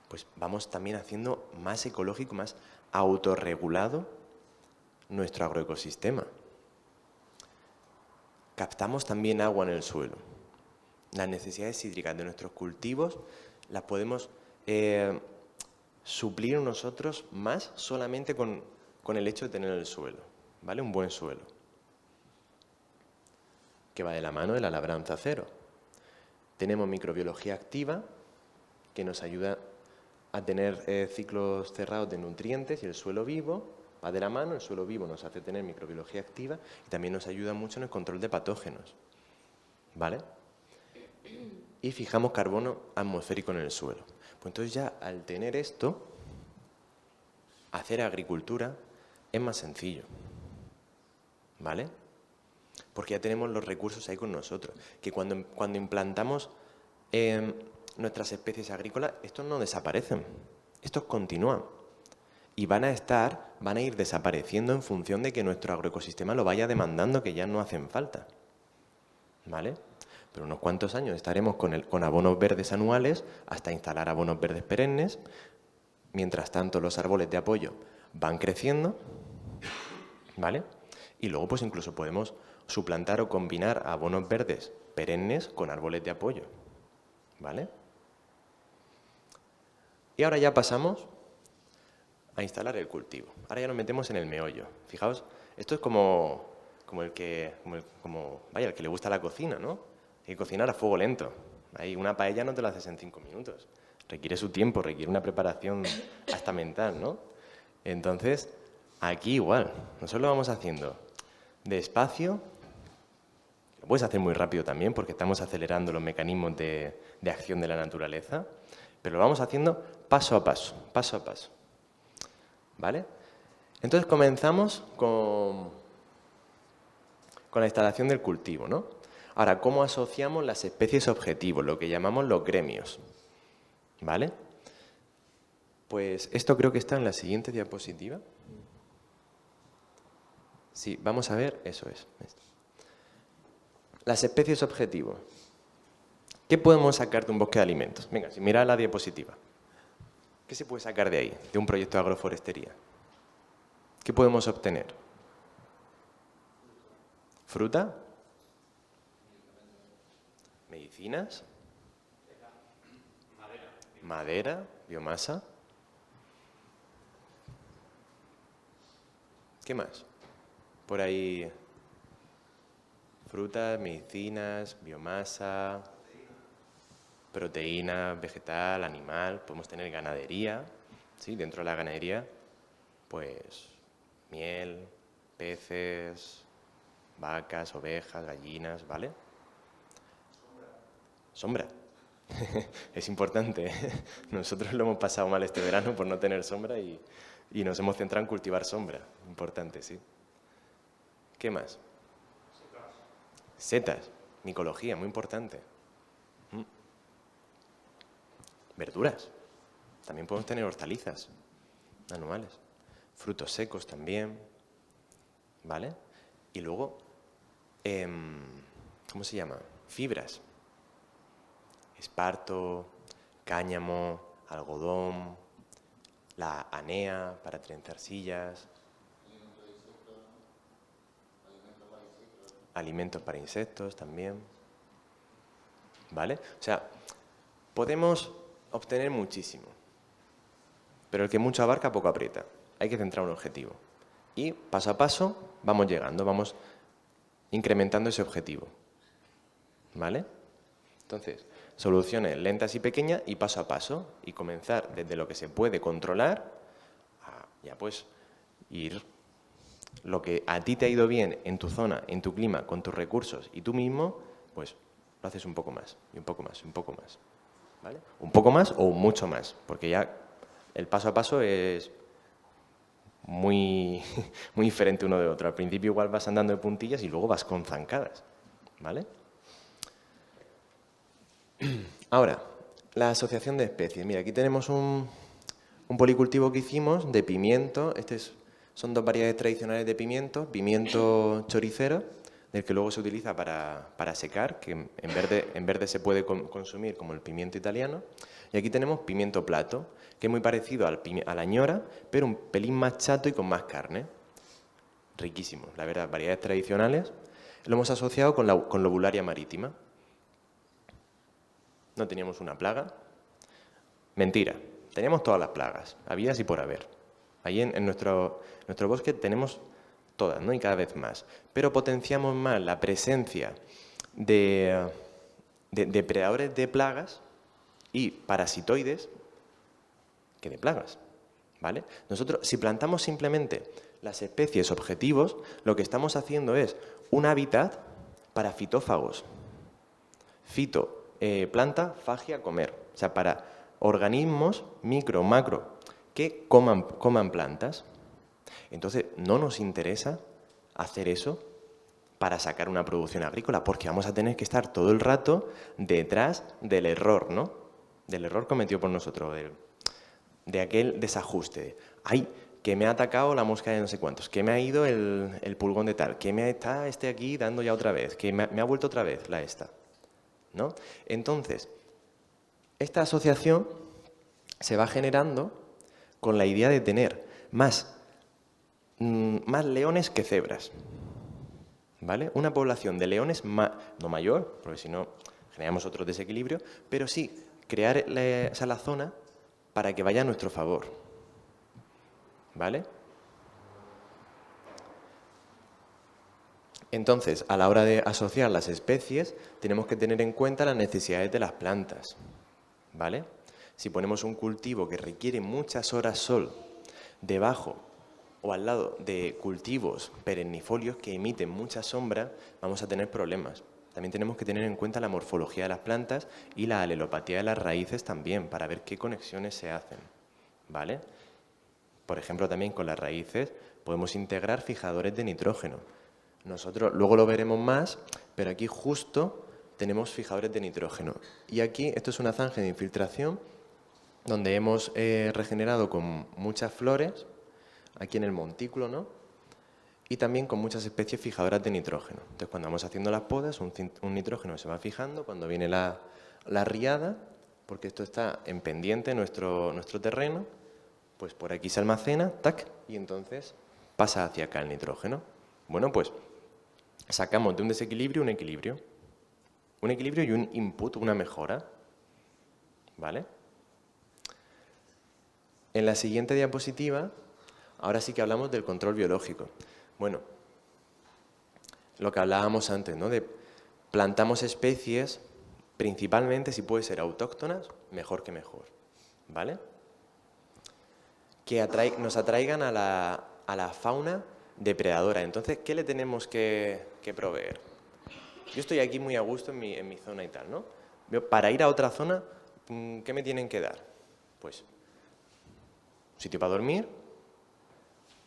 Pues vamos también haciendo más ecológico, más autorregulado nuestro agroecosistema. Captamos también agua en el suelo. Las necesidades hídricas de nuestros cultivos las podemos suplir nosotros más solamente con el hecho de tener el suelo, ¿vale? Un buen suelo, que va de la mano de la labranza cero. Tenemos microbiología activa, que nos ayuda a tener ciclos cerrados de nutrientes, y el suelo vivo va de la mano. El suelo vivo nos hace tener microbiología activa y también nos ayuda mucho en el control de patógenos, ¿vale? Y fijamos carbono atmosférico en el suelo. Pues entonces ya al tener esto, hacer agricultura es más sencillo, ¿vale? Porque ya tenemos los recursos ahí con nosotros, que cuando implantamos nuestras especies agrícolas, estos no desaparecen, estos continúan y van a ir desapareciendo en función de que nuestro agroecosistema lo vaya demandando, que ya no hacen falta, ¿vale? Pero unos cuantos años estaremos con abonos verdes anuales hasta instalar abonos verdes perennes, Mientras tanto, los árboles de apoyo van creciendo, ¿vale? Y luego, pues incluso podemos suplantar o combinar abonos verdes perennes con árboles de apoyo, ¿vale? Y ahora ya pasamos a instalar el cultivo. Ahora ya nos metemos en el meollo. Fijaos, esto es como el que le gusta la cocina, ¿no? Hay que cocinar a fuego lento. Ahí una paella no te la haces en 5 minutos. Requiere su tiempo, requiere una preparación hasta mental, ¿no? Entonces, aquí igual. Nosotros lo vamos haciendo despacio. Lo puedes hacer muy rápido también porque estamos acelerando los mecanismos de acción de la naturaleza. Pero lo vamos haciendo paso a paso, paso a paso. ¿Vale? Entonces comenzamos con la instalación del cultivo, ¿no? Ahora, ¿cómo asociamos las especies objetivos, lo que llamamos los gremios? ¿Vale? Pues esto creo que está en la siguiente diapositiva. Sí, vamos a ver, eso es. Las especies objetivos. ¿Qué podemos sacar de un bosque de alimentos? Venga, si mira la diapositiva. ¿Qué se puede sacar de ahí, de un proyecto de agroforestería? ¿Qué podemos obtener? ¿Fruta? ¿Medicinas? ¿Madera? ¿Biomasa? ¿Qué más? Por ahí, frutas, medicinas, biomasa, proteína vegetal, animal, podemos tener ganadería, ¿sí? Dentro de la ganadería, pues miel, peces, vacas, ovejas, gallinas, ¿vale? Sombra. Es importante. Nosotros lo hemos pasado mal este verano por no tener sombra y nos hemos centrado en cultivar sombra. Importante, sí. ¿Qué más? Setas. Micología, muy importante. Verduras. También podemos tener hortalizas anuales. Frutos secos también. ¿Vale? Y luego, ¿cómo se llama? Fibras. Esparto, cáñamo, algodón, la anea para trenzar sillas. Alimentos para insectos también. ¿Vale? O sea, podemos obtener muchísimo. Pero el que mucho abarca, poco aprieta. Hay que centrar un objetivo. Y paso a paso vamos llegando, vamos incrementando ese objetivo. ¿Vale? Entonces, soluciones lentas y pequeñas y paso a paso. Y comenzar desde lo que se puede controlar a ya pues ir lo que a ti te ha ido bien en tu zona, en tu clima, con tus recursos y tú mismo, pues lo haces un poco más, y un poco más, y un poco más. ¿Vale? Un poco más o mucho más, porque ya el paso a paso es muy, muy diferente uno de otro. Al principio igual vas andando de puntillas y luego vas con zancadas. ¿Vale? Ahora, la asociación de especies. Mira, aquí tenemos un policultivo que hicimos de pimiento. Son dos variedades tradicionales de pimiento. Pimiento choricero, del que luego se utiliza para secar, que en verde se puede consumir como el pimiento italiano. Y aquí tenemos pimiento plato, que es muy parecido a la ñora, pero un pelín más chato y con más carne. Riquísimo, la verdad, variedades tradicionales. Lo hemos asociado con lobularia marítima. No teníamos una plaga. Mentira, teníamos todas las plagas, habidas y por haber. Ahí en nuestro bosque tenemos todas, ¿no? Y cada vez más. Pero potenciamos más la presencia de depredadores de plagas y parasitoides que de plagas, ¿vale? Nosotros, si plantamos simplemente las especies objetivos, lo que estamos haciendo es un hábitat para fitófagos. Planta, fagia, comer. O sea, para organismos micro, macro, que coman plantas. Entonces, no nos interesa hacer eso para sacar una producción agrícola, porque vamos a tener que estar todo el rato detrás del error, ¿no? Del error cometido por nosotros, de aquel desajuste. ¡Ay, que me ha atacado la mosca de no sé cuántos! ¡Que me ha ido el pulgón de tal! ¡Que está aquí dando ya otra vez! ¡Que me ha vuelto otra vez la esta! ¿No? Entonces, esta asociación se va generando con la idea de tener más leones que cebras, ¿vale? Una población de leones no mayor, porque si no generamos otro desequilibrio, pero sí crear la zona para que vaya a nuestro favor, ¿vale? Entonces, a la hora de asociar las especies, tenemos que tener en cuenta las necesidades de las plantas, ¿vale? Si ponemos un cultivo que requiere muchas horas sol debajo o al lado de cultivos perennifolios que emiten mucha sombra, vamos a tener problemas. También tenemos que tener en cuenta la morfología de las plantas y la alelopatía de las raíces también, para ver qué conexiones se hacen, ¿vale? Por ejemplo, también con las raíces podemos integrar fijadores de nitrógeno. Nosotros luego lo veremos más, pero aquí justo tenemos fijadores de nitrógeno. Y aquí, esto es una zanja de infiltración donde hemos regenerado con muchas flores, aquí en el montículo, ¿no? Y también con muchas especies fijadoras de nitrógeno. Entonces, cuando vamos haciendo las podas, un nitrógeno se va fijando. Cuando viene la riada, porque esto está en pendiente nuestro terreno, pues por aquí se almacena, tac, y entonces pasa hacia acá el nitrógeno. Bueno, pues sacamos de un desequilibrio un equilibrio. Un equilibrio y un input, una mejora, ¿vale? En la siguiente diapositiva, ahora sí que hablamos del control biológico. Bueno, lo que hablábamos antes, ¿no? De plantamos especies, principalmente, si puede ser autóctonas, mejor que mejor, ¿vale? Que nos atraigan a la fauna depredadora. Entonces, ¿qué le tenemos que proveer? Yo estoy aquí muy a gusto en mi zona y tal, ¿no? Para ir a otra zona, ¿qué me tienen que dar? Pues sitio para dormir,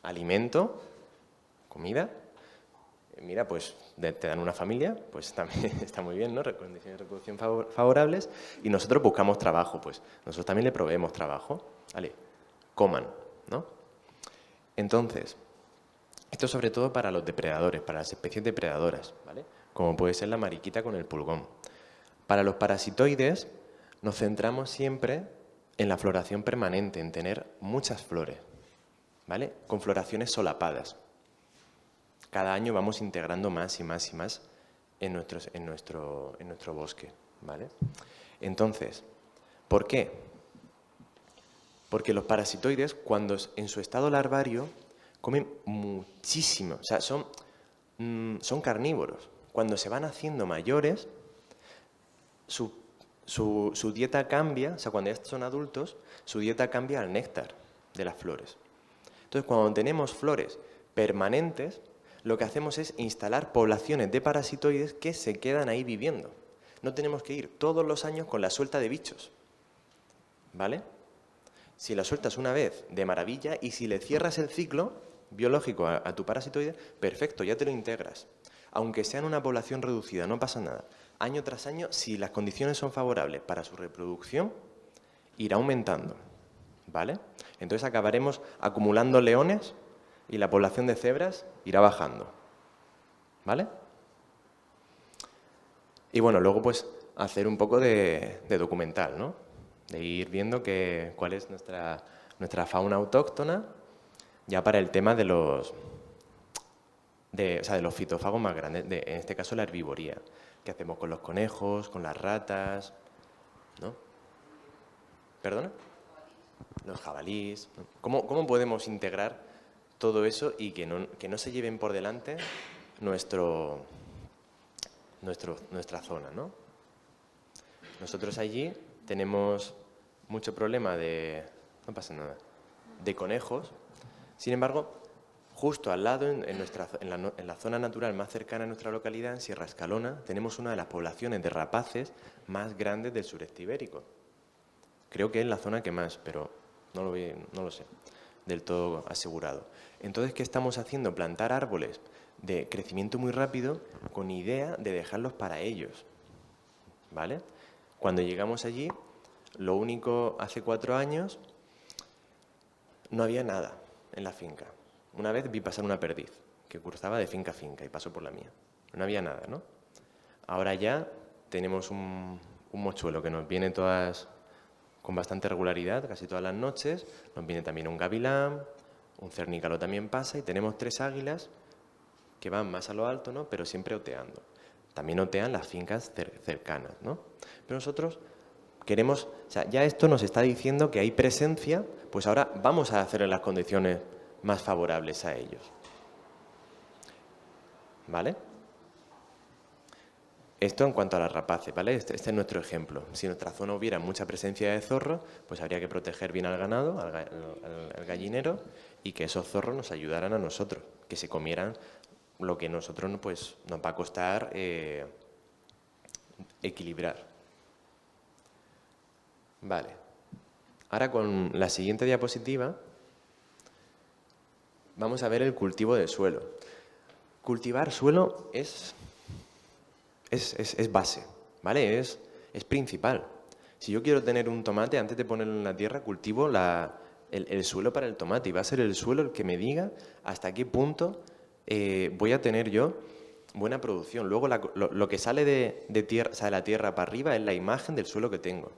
alimento, comida. Mira, pues te dan una familia, pues también está muy bien, ¿no? Condiciones de reproducción favorables. Y nosotros buscamos trabajo, pues nosotros también le proveemos trabajo. Vale, coman, ¿no? Entonces, esto sobre todo para los depredadores, para las especies depredadoras, ¿vale? Como puede ser la mariquita con el pulgón. Para los parasitoides nos centramos siempre en la floración permanente, en tener muchas flores, ¿vale? Con floraciones solapadas. Cada año vamos integrando más y más y más en nuestro bosque, ¿vale? Entonces, ¿por qué? Porque los parasitoides, cuando en su estado larvario, comen muchísimo, o sea, son carnívoros. Cuando se van haciendo mayores, su dieta cambia, o sea, cuando ya son adultos, su dieta cambia al néctar de las flores. Entonces, cuando tenemos flores permanentes, lo que hacemos es instalar poblaciones de parasitoides que se quedan ahí viviendo. No tenemos que ir todos los años con la suelta de bichos, ¿vale? Si la sueltas una vez, de maravilla, y si le cierras el ciclo biológico a tu parasitoide, perfecto, ya te lo integras. Aunque sea en una población reducida, no pasa nada. Año tras año, si las condiciones son favorables para su reproducción, irá aumentando, ¿vale? Entonces acabaremos acumulando leones y la población de cebras irá bajando, ¿vale? Y bueno, luego pues hacer un poco de documental, ¿no? De ir viendo cuál es nuestra fauna autóctona, ya para el tema de los fitófagos más grandes, en este caso la herbivoría. ¿Qué hacemos con los conejos, con las ratas? ¿No? ¿Perdona? Los jabalíes. ¿No? ¿Cómo podemos integrar todo eso y que no se lleven por delante nuestra zona, ¿no? Nosotros allí tenemos mucho problema no pasa nada, de conejos. Sin embargo, justo al lado, en la zona natural más cercana a nuestra localidad, en Sierra Escalona, tenemos una de las poblaciones de rapaces más grandes del sureste ibérico. Creo que es la zona que más, pero no lo sé del todo asegurado. Entonces, ¿qué estamos haciendo? Plantar árboles de crecimiento muy rápido con idea de dejarlos para ellos, ¿vale? Cuando llegamos allí, lo único, hace 4 años, no había nada en la finca. Una vez vi pasar una perdiz que cruzaba de finca a finca y pasó por la mía. No había nada, ¿no? Ahora ya tenemos un mochuelo que nos viene todas con bastante regularidad, casi todas las noches. Nos viene también un gavilán, un cernícalo también pasa, y tenemos 3 águilas que van más a lo alto, ¿no? Pero siempre oteando. También otean las fincas cercanas, ¿no? Pero nosotros queremos, o sea, ya esto nos está diciendo que hay presencia, pues ahora vamos a hacer las condiciones más favorables a ellos. ¿Vale? Esto en cuanto a las rapaces, ¿vale? Este es nuestro ejemplo. Si en nuestra zona hubiera mucha presencia de zorros, pues habría que proteger bien al ganado, al gallinero, y que esos zorros nos ayudaran a nosotros, que se comieran lo que nosotros pues, nos va a costar equilibrar. Vale. Ahora con la siguiente diapositiva vamos a ver el cultivo del suelo. Cultivar suelo es base, ¿vale? Es principal. Si yo quiero tener un tomate, antes de ponerlo en la tierra, cultivo el suelo para el tomate, y va a ser el suelo el que me diga hasta qué punto voy a tener yo buena producción. Luego lo que sale de la tierra para arriba es la imagen del suelo que tengo,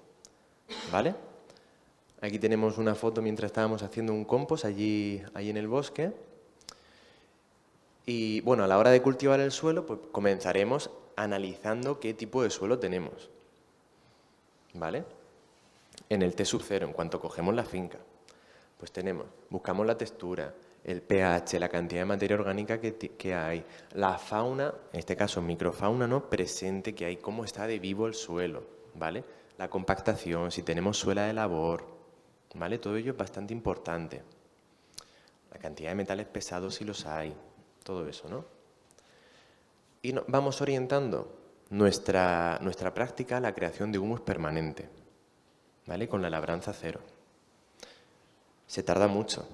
¿vale? Aquí tenemos una foto mientras estábamos haciendo un compost allí en el bosque. Y bueno, a la hora de cultivar el suelo, pues comenzaremos analizando qué tipo de suelo tenemos, ¿vale? En el T-0, en cuanto cogemos la finca, pues buscamos la textura, el pH, la cantidad de materia orgánica que hay, la fauna, en este caso microfauna, ¿no?, presente que hay, cómo está de vivo el suelo, ¿vale? La compactación, si tenemos suela de labor, ¿vale? Todo ello es bastante importante. La cantidad de metales pesados, si los hay, todo eso, ¿no? Y vamos orientando nuestra práctica a la creación de humus permanente, ¿vale? Con la labranza cero. Se tarda mucho,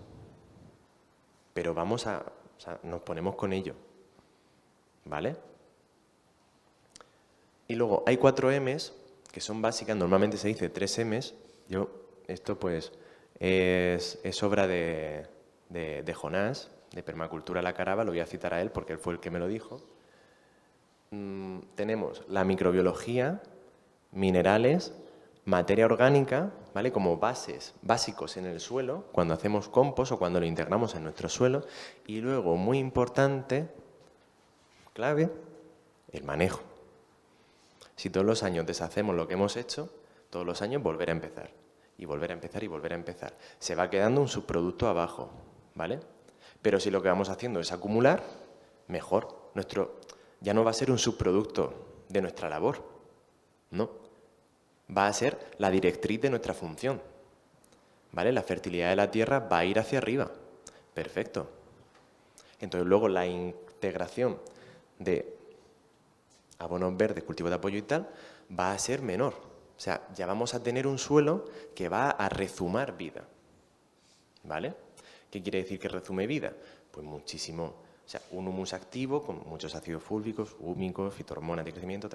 pero nos ponemos con ello, ¿vale? Y luego hay 4 M's que son básicas, normalmente se dice 3 M's. Esto pues es obra de Jonás, de Permacultura La Caraba, lo voy a citar a él porque él fue el que me lo dijo. Tenemos la microbiología, minerales, materia orgánica, ¿vale?, como bases básicos en el suelo, cuando hacemos compost o cuando lo integramos en nuestro suelo. Y luego, muy importante, clave, el manejo. Si todos los años deshacemos lo que hemos hecho, todos los años volver a empezar. Y volver a empezar y volver a empezar. Se va quedando un subproducto abajo, ¿vale? Pero si lo que vamos haciendo es acumular, mejor. Ya no va a ser un subproducto de nuestra labor, no. Va a ser la directriz de nuestra función, ¿vale? La fertilidad de la tierra va a ir hacia arriba. Perfecto. Entonces luego la integración de abonos verdes, cultivo de apoyo y tal, va a ser menor. O sea, ya vamos a tener un suelo que va a rezumar vida, ¿vale? ¿Qué quiere decir que rezume vida? Pues muchísimo. O sea, un humus activo con muchos ácidos fúlvicos, húmicos, fitohormonas de crecimiento,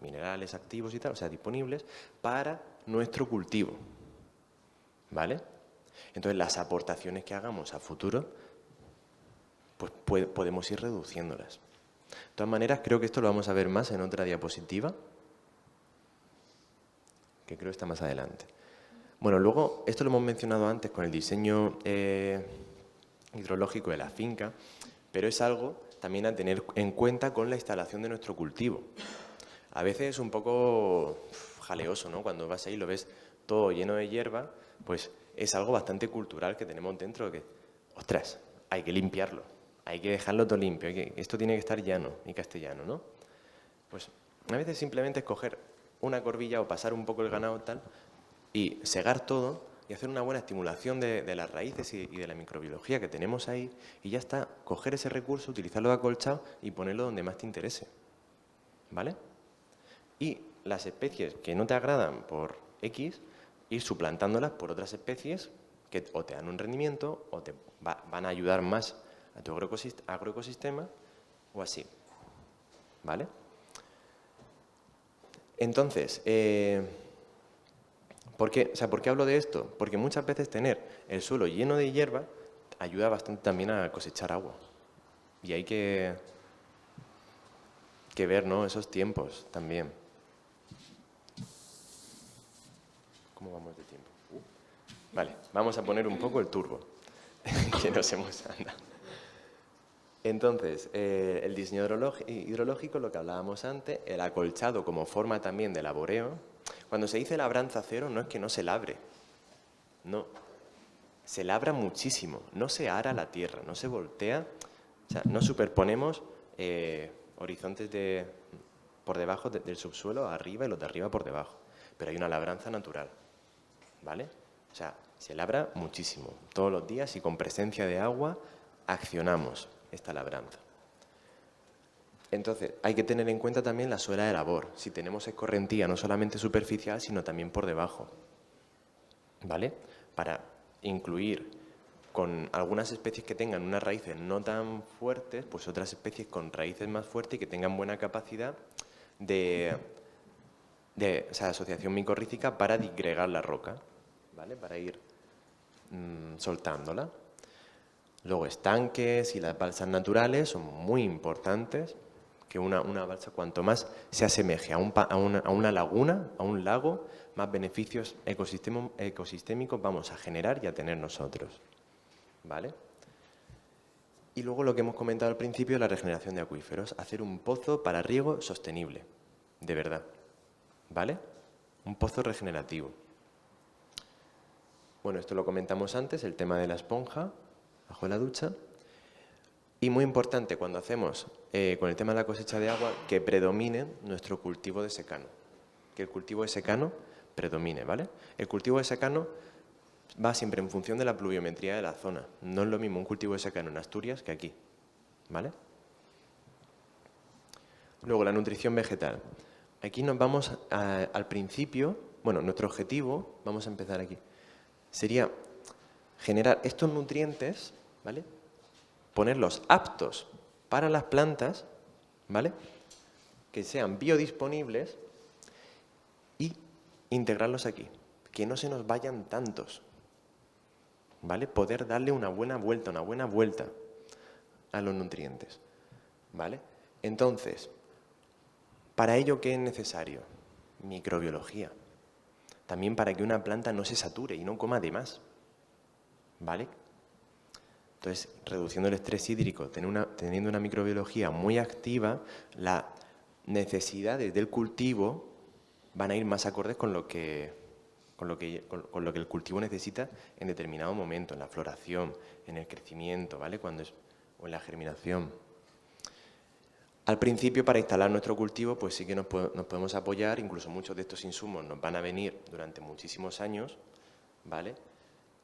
minerales activos y tal, o sea, disponibles para nuestro cultivo, ¿vale? Entonces, las aportaciones que hagamos a futuro, pues podemos ir reduciéndolas. De todas maneras, creo que esto lo vamos a ver más en otra diapositiva, que creo que está más adelante. Bueno, luego, esto lo hemos mencionado antes con el diseño hidrológico de la finca, pero es algo también a tener en cuenta con la instalación de nuestro cultivo. A veces es un poco jaleoso, ¿no? Cuando vas ahí y lo ves todo lleno de hierba, pues es algo bastante cultural que tenemos dentro, que, ostras, hay que limpiarlo, hay que dejarlo todo limpio, esto tiene que estar llano y castellano, ¿no? Pues a veces simplemente es coger una corbilla o pasar un poco el ganado tal y segar todo y hacer una buena estimulación de las raíces y de la microbiología que tenemos ahí, y ya está, coger ese recurso, utilizarlo de acolchado y ponerlo donde más te interese, ¿vale? Y las especies que no te agradan por X, ir suplantándolas por otras especies que o te dan un rendimiento o te van a ayudar más a tu agroecosistema o así, ¿vale? Entonces, ¿por qué hablo de esto? Porque muchas veces tener el suelo lleno de hierba ayuda bastante también a cosechar agua. Y hay que ver, ¿no?, esos tiempos también. ¿Cómo vamos de tiempo? Vale, vamos a poner un poco el turbo, que nos hemos andado. Entonces, el diseño hidrológico, lo que hablábamos antes, el acolchado como forma también de laboreo. Cuando se dice labranza cero, no es que no se labre, no. Se labra muchísimo, no se ara la tierra, no se voltea, o sea, no superponemos horizontes por debajo del subsuelo arriba y los de arriba por debajo, pero hay una labranza natural, ¿vale? O sea, se labra muchísimo, todos los días y con presencia de agua accionamos esta labranza. Entonces, hay que tener en cuenta también la suela de labor, si tenemos escorrentía no solamente superficial, sino también por debajo, ¿vale? Para incluir con algunas especies que tengan unas raíces no tan fuertes, pues otras especies con raíces más fuertes y que tengan buena capacidad de asociación micorrícica para disgregar la roca, ¿vale? Para ir soltándola. Luego, estanques y las balsas naturales son muy importantes, que una balsa cuanto más se asemeje a una laguna, a un lago, más beneficios ecosistémicos vamos a generar y a tener nosotros, ¿vale? Y luego lo que hemos comentado al principio, la regeneración de acuíferos, hacer un pozo para riego sostenible, de verdad, ¿vale? Un pozo regenerativo. Bueno, esto lo comentamos antes, el tema de la esponja bajo la ducha. Y muy importante cuando hacemos con el tema de la cosecha de agua, que predomine nuestro cultivo de secano. Que el cultivo de secano predomine, ¿vale? El cultivo de secano va siempre en función de la pluviometría de la zona. No es lo mismo un cultivo de secano en Asturias que aquí, ¿vale? Luego, la nutrición vegetal. Aquí nos vamos al principio, bueno, nuestro objetivo, vamos a empezar aquí, sería generar estos nutrientes, ¿vale? Ponerlos aptos para las plantas, ¿vale? Que sean biodisponibles y integrarlos aquí, que no se nos vayan tantos, ¿vale? Poder darle una buena vuelta a los nutrientes, ¿vale? Entonces, ¿para ello qué es necesario? Microbiología. También para que una planta no se sature y no coma de más, ¿vale? Entonces, reduciendo el estrés hídrico, teniendo una microbiología muy activa, las necesidades del cultivo van a ir más acordes con lo que el cultivo necesita en determinado momento, en la floración, en el crecimiento, ¿vale? O en la germinación. Al principio, para instalar nuestro cultivo, pues sí que nos podemos apoyar, incluso muchos de estos insumos nos van a venir durante muchísimos años, ¿vale?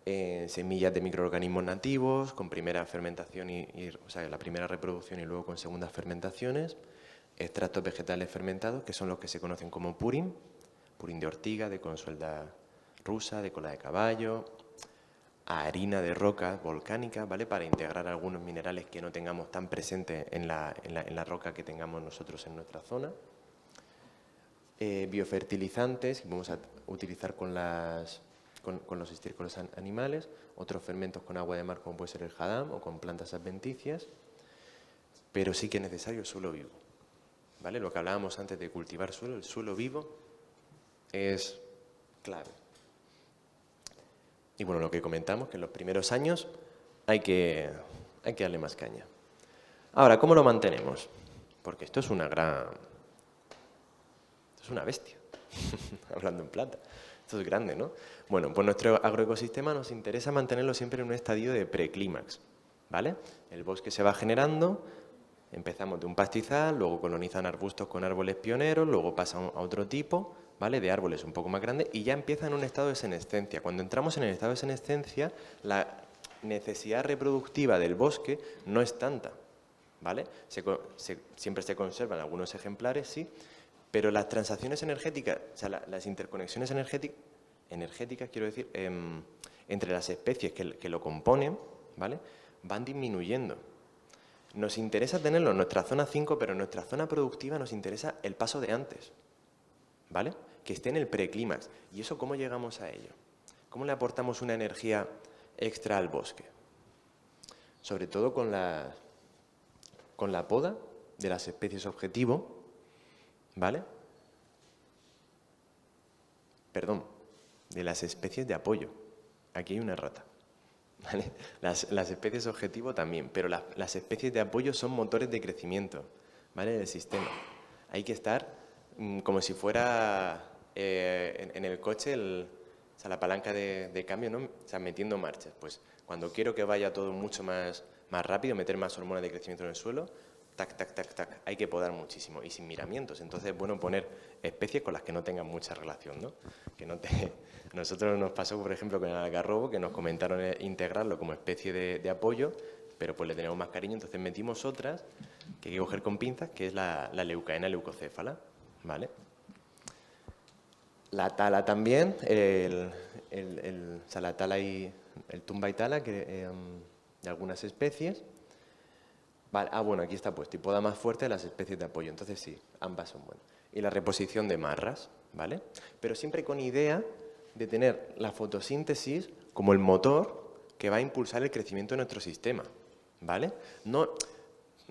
Semillas de microorganismos nativos, con primera fermentación o sea, la primera reproducción y luego con segundas fermentaciones, extractos vegetales fermentados, que son los que se conocen como purín de ortiga, de consuelda rusa, de cola de caballo, harina de roca volcánica, ¿vale? Para integrar algunos minerales que no tengamos tan presentes en la roca que tengamos nosotros en nuestra zona. Biofertilizantes que vamos a utilizar con los estiércoles animales, otros fermentos con agua de mar como puede ser el jadam o con plantas adventicias, pero sí que es necesario el suelo vivo, ¿vale? Lo que hablábamos antes de cultivar suelo, el suelo vivo es clave. Y bueno, lo que comentamos, que en los primeros años hay que darle más caña. Ahora, ¿cómo lo mantenemos? Porque esto es una bestia, hablando en plata. Esto es grande, ¿no? Bueno, pues nuestro agroecosistema nos interesa mantenerlo siempre en un estadio de preclímax, ¿vale? El bosque se va generando, empezamos de un pastizal, luego colonizan arbustos con árboles pioneros, luego pasan a otro tipo, ¿vale? De árboles un poco más grandes y ya empieza en un estado de senescencia. Cuando entramos en el estado de senescencia, la necesidad reproductiva del bosque no es tanta, ¿vale? Siempre se conservan algunos ejemplares, sí, pero las transacciones energéticas, o sea, las interconexiones energéticas, quiero decir, entre las especies que lo componen, ¿vale? Van disminuyendo. Nos interesa tenerlo en nuestra zona 5, pero en nuestra zona productiva nos interesa el paso de antes, ¿vale? Que esté en el preclímax. ¿Y eso cómo llegamos a ello? ¿Cómo le aportamos una energía extra al bosque? Sobre todo con la poda de las especies objetivo, ¿vale? Perdón, de las especies de apoyo. Aquí hay una errata. ¿Vale? Las especies objetivo también, pero las especies de apoyo son motores de crecimiento, ¿vale?, del sistema. Hay que estar como si fuera en el coche o sea, la palanca de cambio, ¿no? O sea, metiendo marchas. Pues cuando quiero que vaya todo mucho más rápido, meter más hormonas de crecimiento en el suelo, tac, tac, tac, tac. Hay que podar muchísimo y sin miramientos. Entonces es bueno poner especies con las que no tengan mucha relación, ¿no? Que no te... Nosotros nos pasó, por ejemplo, con el algarrobo, que nos comentaron integrarlo como especie de apoyo, pero pues le tenemos más cariño, entonces metimos otras que hay que coger con pinzas, que es la leucaena leucocéfala, ¿vale? La tala también, o sea, la tala y el tumba y tala de algunas especies. Vale, bueno, aquí está puesto, y poda más fuerte de las especies de apoyo, entonces sí, ambas son buenas. Y la reposición de marras, ¿vale? Pero siempre con idea de tener la fotosíntesis como el motor que va a impulsar el crecimiento de nuestro sistema, ¿vale? No,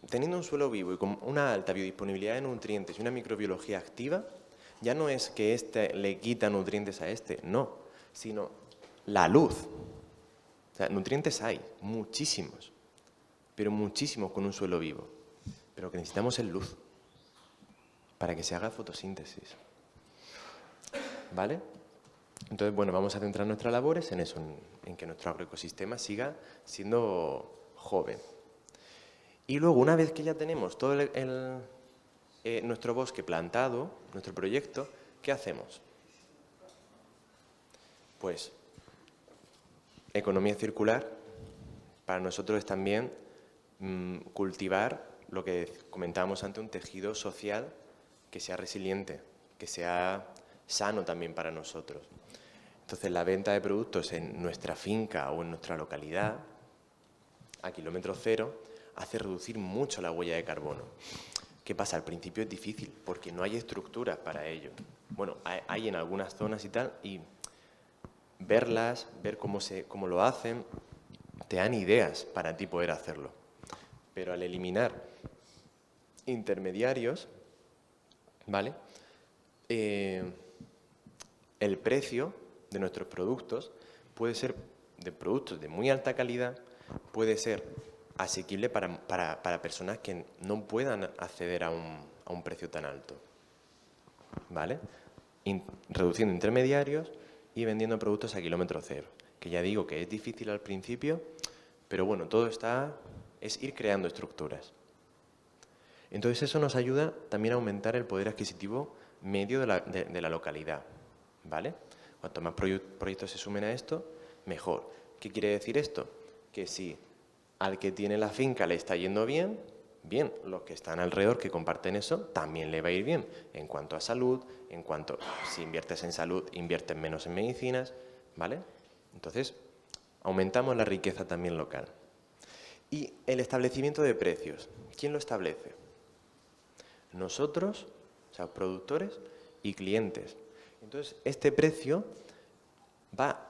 teniendo un suelo vivo y con una alta biodisponibilidad de nutrientes y una microbiología activa, ya no es que este le quita nutrientes a este, no, sino la luz. O sea, nutrientes hay, muchísimos, pero muchísimos con un suelo vivo. Pero lo que necesitamos es luz para que se haga fotosíntesis, ¿vale? Entonces, bueno, vamos a centrar nuestras labores en eso, en que nuestro agroecosistema siga siendo joven. Y luego, una vez que ya tenemos todo nuestro bosque plantado, nuestro proyecto, ¿qué hacemos? Pues, economía circular, para nosotros es también cultivar lo que comentábamos antes, un tejido social que sea resiliente, que sea sano también para nosotros. Entonces, la venta de productos en nuestra finca o en nuestra localidad, a kilómetro cero, hace reducir mucho la huella de carbono. ¿Qué pasa? Al principio es difícil, porque no hay estructuras para ello. Bueno, hay en algunas zonas y tal, y verlas, ver cómo lo hacen, te dan ideas para ti poder hacerlo. Pero al eliminar intermediarios, ¿vale?, el precio de nuestros productos puede ser, de productos de muy alta calidad, puede ser asequible para personas que no puedan acceder a un precio tan alto, ¿vale? Reduciendo intermediarios y vendiendo productos a kilómetro cero, que ya digo que es difícil al principio, pero bueno, todo es ir creando estructuras. Entonces eso nos ayuda también a aumentar el poder adquisitivo medio de la localidad, ¿vale? Cuanto más proyectos se sumen a esto, mejor. ¿Qué quiere decir esto? Que si al que tiene la finca le está yendo bien, bien, los que están alrededor que comparten eso, también le va a ir bien. En cuanto a salud, en cuanto si inviertes en salud, inviertes menos en medicinas, ¿vale? Entonces, aumentamos la riqueza también local. Y el establecimiento de precios, ¿quién lo establece? Nosotros, o sea, productores y clientes. Entonces, este precio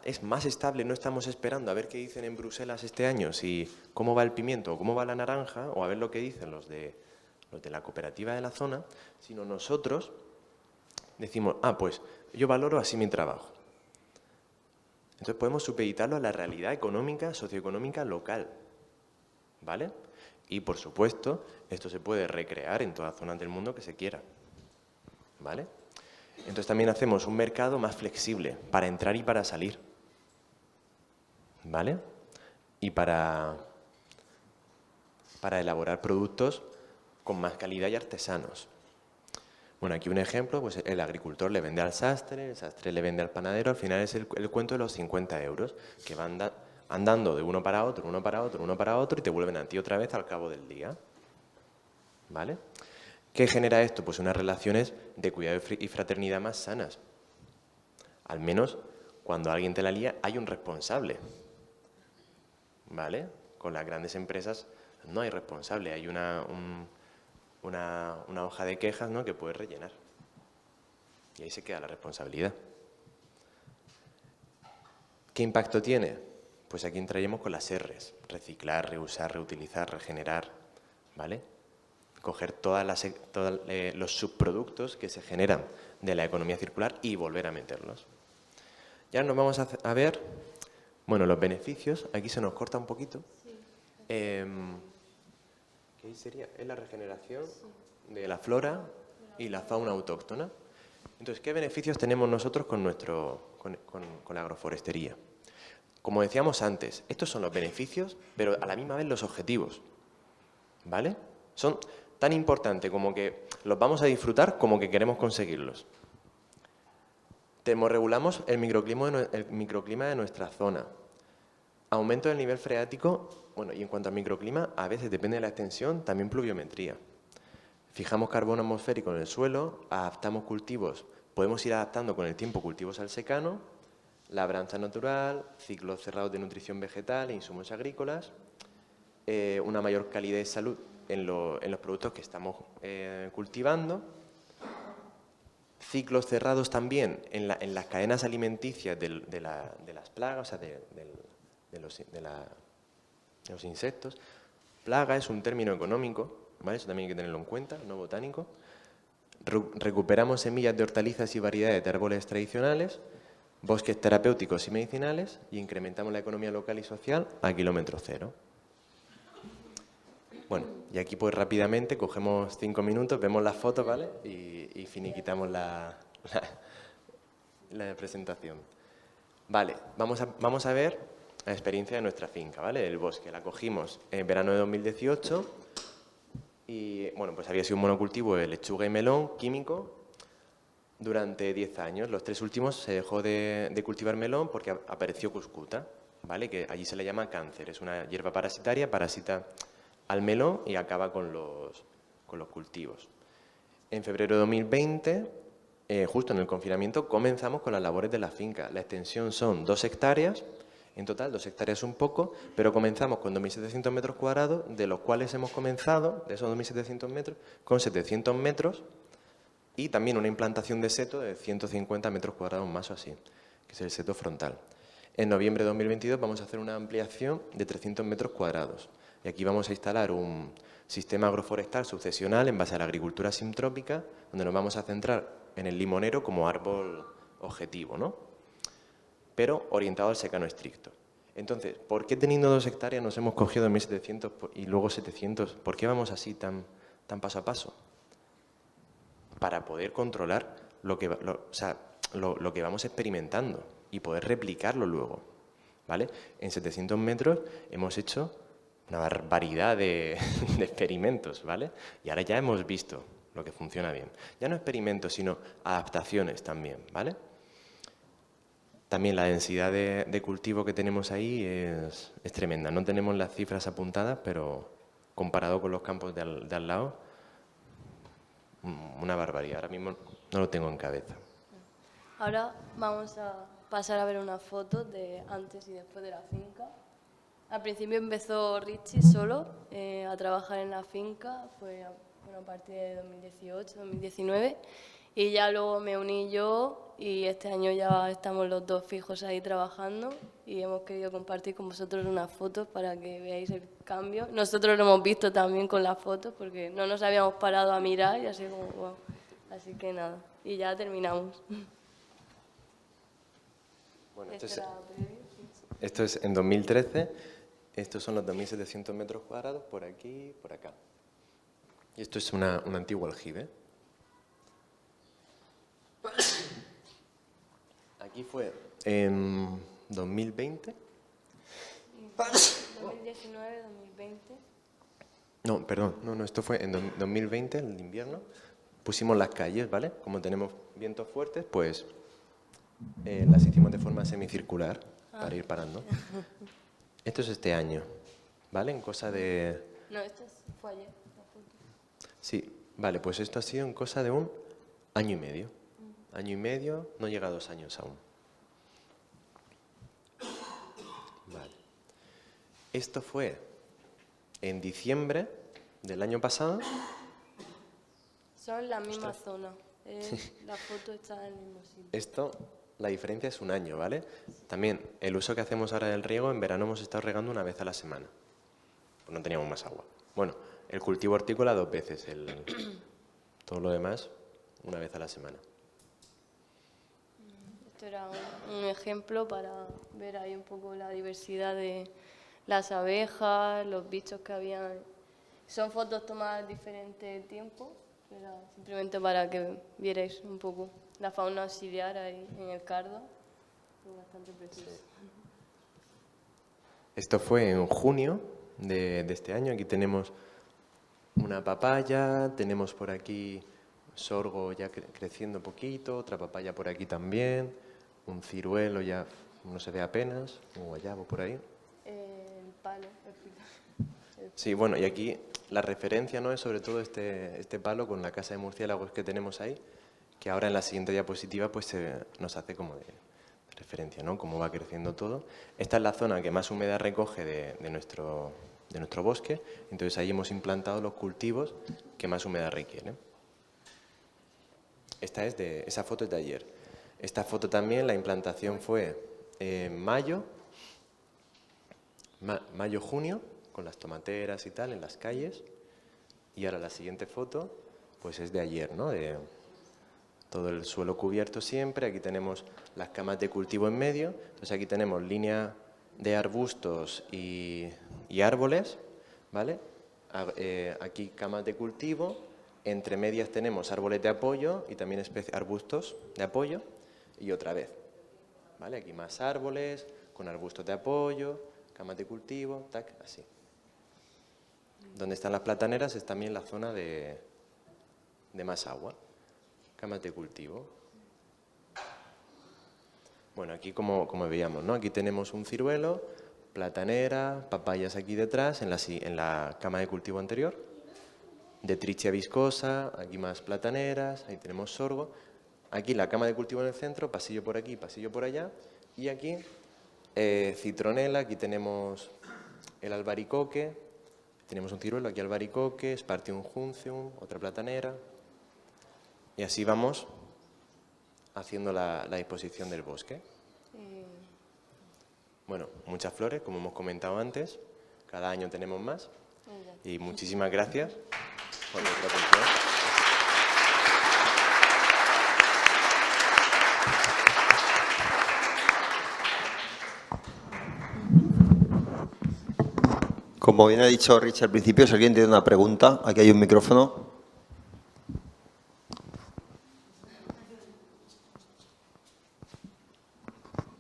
es más estable, no estamos esperando a ver qué dicen en Bruselas este año, si cómo va el pimiento o cómo va la naranja, o a ver lo que dicen los de la cooperativa de la zona, sino nosotros decimos, pues yo valoro así mi trabajo. Entonces podemos supeditarlo a la realidad económica, socioeconómica local, ¿vale? Y por supuesto, esto se puede recrear en todas las zonas del mundo que se quiera, ¿vale? Entonces también hacemos un mercado más flexible para entrar y para salir, ¿vale? Y para elaborar productos con más calidad y artesanos. Bueno, aquí un ejemplo, pues el agricultor le vende al sastre, el sastre le vende al panadero, al final es el cuento de los 50 euros, que van andando de uno para otro, uno para otro, uno para otro, y te vuelven a ti otra vez al cabo del día, ¿vale? ¿Qué genera esto? Pues unas relaciones de cuidado y fraternidad más sanas. Al menos cuando alguien te la lía hay un responsable, ¿vale? Con las grandes empresas no hay responsable, hay una hoja de quejas, ¿no?, que puedes rellenar. Y ahí se queda la responsabilidad. ¿Qué impacto tiene? Pues aquí entraríamos con las R's: reciclar, reusar, reutilizar, regenerar, ¿vale? Coger todos los subproductos que se generan de la economía circular y volver a meterlos. Ya nos vamos a ver, bueno, los beneficios. Aquí se nos corta un poquito. ¿Qué sería? Es la regeneración de la flora y la fauna autóctona. Entonces, ¿qué beneficios tenemos nosotros con la agroforestería? Como decíamos antes, estos son los beneficios, pero a la misma vez los objetivos, ¿vale? Son tan importantes como que los vamos a disfrutar como que queremos conseguirlos. Termorregulamos el microclima de nuestra zona. Aumento del nivel freático, bueno, y en cuanto al microclima, a veces depende de la extensión, también pluviometría. Fijamos carbono atmosférico en el suelo, adaptamos cultivos, podemos ir adaptando con el tiempo cultivos al secano, labranza natural, ciclos cerrados de nutrición vegetal e insumos agrícolas, una mayor calidad y salud en los productos que estamos cultivando, ciclos cerrados también en las cadenas alimenticias de las plagas, o sea, de los insectos. Plaga es un término económico, ¿vale? Eso también hay que tenerlo en cuenta, no botánico. Recuperamos semillas de hortalizas y variedades de árboles tradicionales, bosques terapéuticos y medicinales, y incrementamos la economía local y social a kilómetro cero. Bueno, y aquí pues rápidamente cogemos 5 minutos, vemos las fotos, ¿vale? Y finiquitamos la presentación. Vale, vamos a ver la experiencia de nuestra finca, ¿vale? El bosque. La cogimos en verano de 2018 y, bueno, pues había sido un monocultivo de lechuga y melón químico durante 10 años. Los 3 últimos se dejó de cultivar melón porque apareció cuscuta, ¿vale? Que allí se le llama cáncer. Es una hierba parasitaria, parasita al melón y acaba con los cultivos. En febrero de 2020, justo en el confinamiento, comenzamos con las labores de la finca. La extensión son 2 hectáreas, en total 2 hectáreas un poco, pero comenzamos con 2.700 metros cuadrados, de los cuales hemos comenzado, de esos 2.700 metros, con 700 metros y también una implantación de seto de 150 metros cuadrados más o así, que es el seto frontal. En noviembre de 2022 vamos a hacer una ampliación de 300 metros cuadrados. Y aquí vamos a instalar un sistema agroforestal sucesional en base a la agricultura sintrópica, donde nos vamos a centrar en el limonero como árbol objetivo, ¿no? Pero orientado al secano estricto. Entonces, ¿por qué teniendo 2 hectáreas nos hemos cogido 1.700 y luego 700? ¿Por qué vamos así tan paso a paso? Para poder controlar lo que vamos experimentando y poder replicarlo luego, ¿vale? En 700 metros hemos hecho una barbaridad de experimentos, ¿vale? Y ahora ya hemos visto lo que funciona bien. Ya no experimentos, sino adaptaciones también, ¿vale? También la densidad de cultivo que tenemos ahí es tremenda. No tenemos las cifras apuntadas, pero comparado con los campos de al lado, una barbaridad. Ahora mismo no lo tengo en cabeza. Ahora vamos a pasar a ver unas fotos de antes y después de la finca. Al principio empezó Richie solo a trabajar en la finca, fue a partir de 2018, 2019, y ya luego me uní yo y este año ya estamos los dos fijos ahí trabajando y hemos querido compartir con vosotros unas fotos para que veáis el cambio. Nosotros lo hemos visto también con las fotos porque no nos habíamos parado a mirar y así como, wow. Así que nada, y ya terminamos. Bueno, esto es en 2013. Estos son los 2.700 metros cuadrados por aquí y por acá. Y esto es un antiguo aljibe. Aquí fue en 2020. 2019, 2020. No, perdón, no, esto fue en 2020, en el invierno. Pusimos las calles, ¿vale? Como tenemos vientos fuertes, pues las hicimos de forma semicircular para ir parando. Esto es este año, ¿vale? En cosa de... No, esto fue ayer, la foto. Sí, vale, pues esto ha sido en cosa de un año y medio. Año y medio, no llega a 2 años aún. Vale. Esto fue en diciembre del año pasado. Son la misma zona. La foto está en el mismo sitio. Esto, la diferencia es un año, ¿vale? También, el uso que hacemos ahora del riego, en verano hemos estado regando una vez a la semana. Pues no teníamos más agua. Bueno, el cultivo hortícola 2 veces, todo lo demás una vez a la semana. Esto era un ejemplo para ver ahí un poco la diversidad de las abejas, los bichos que habían. Son fotos tomadas en diferentes tiempos, pero simplemente para que vierais un poco la fauna auxiliar ahí en el cardo. Es bastante precioso. Esto fue en junio de este año. Aquí tenemos una papaya, tenemos por aquí sorgo ya creciendo poquito, otra papaya por aquí también, un ciruelo ya no se ve apenas, un guayabo por ahí. El palo, Sí, bueno, y aquí la referencia no es sobre todo este palo con la casa de murciélagos que tenemos ahí, que ahora en la siguiente diapositiva pues nos hace como de referencia, ¿no? Cómo va creciendo todo. Esta es la zona que más humedad recoge de nuestro bosque, entonces ahí hemos implantado los cultivos que más humedad requieren. Esa foto es de ayer. Esta foto también, la implantación fue en mayo-junio, con las tomateras y tal, en las calles. Y ahora la siguiente foto, pues es de ayer, ¿no? De todo el suelo cubierto siempre. Aquí tenemos las camas de cultivo en medio. Entonces aquí tenemos línea de arbustos y árboles, ¿vale? Aquí camas de cultivo. Entre medias tenemos árboles de apoyo y también arbustos de apoyo. Y otra vez, ¿vale? Aquí más árboles, con arbustos de apoyo, camas de cultivo, tac, así. Donde están las plataneras es también la zona de más agua, camas de cultivo. Bueno, aquí como veíamos, ¿no? Aquí tenemos un ciruelo, platanera, papayas aquí detrás, en la cama de cultivo anterior, de trichia viscosa, aquí más plataneras, ahí tenemos sorgo. Aquí la cama de cultivo en el centro, pasillo por aquí, pasillo por allá, y aquí citronela, aquí tenemos el albaricoque, tenemos un ciruelo, aquí albaricoque, Spartium junceum, otra platanera, y así vamos haciendo la disposición del bosque. Bueno, muchas flores, como hemos comentado antes, cada año tenemos más, y muchísimas gracias por vuestra atención. Como bien ha dicho Richie al principio, si alguien tiene una pregunta, aquí hay un micrófono.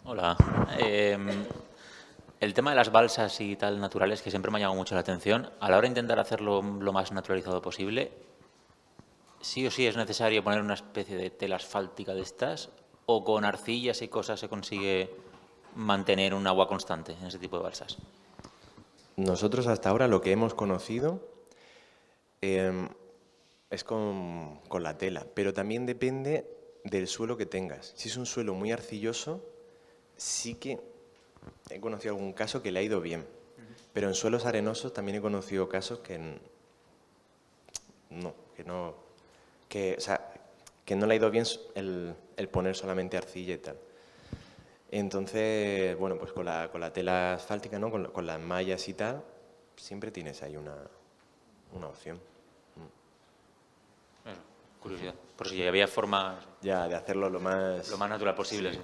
Hola. El tema de las balsas y tal naturales, que siempre me ha llamado mucho la atención, a la hora de intentar hacerlo lo más naturalizado posible, ¿sí o sí es necesario poner una especie de tela asfáltica de estas? ¿O con arcillas y cosas se consigue mantener un agua constante en ese tipo de balsas? Nosotros hasta ahora lo que hemos conocido es con la tela, pero también depende del suelo que tengas. Si es un suelo muy arcilloso, sí que he conocido algún caso que le ha ido bien, pero en suelos arenosos también he conocido casos que no le ha ido bien el poner solamente arcilla y tal. Entonces, bueno, pues con la tela asfáltica, ¿no? Con las mallas y tal, siempre tienes ahí una opción. Bueno, curiosidad. Por si había formas Ya, de hacerlo lo más natural posible. Sí.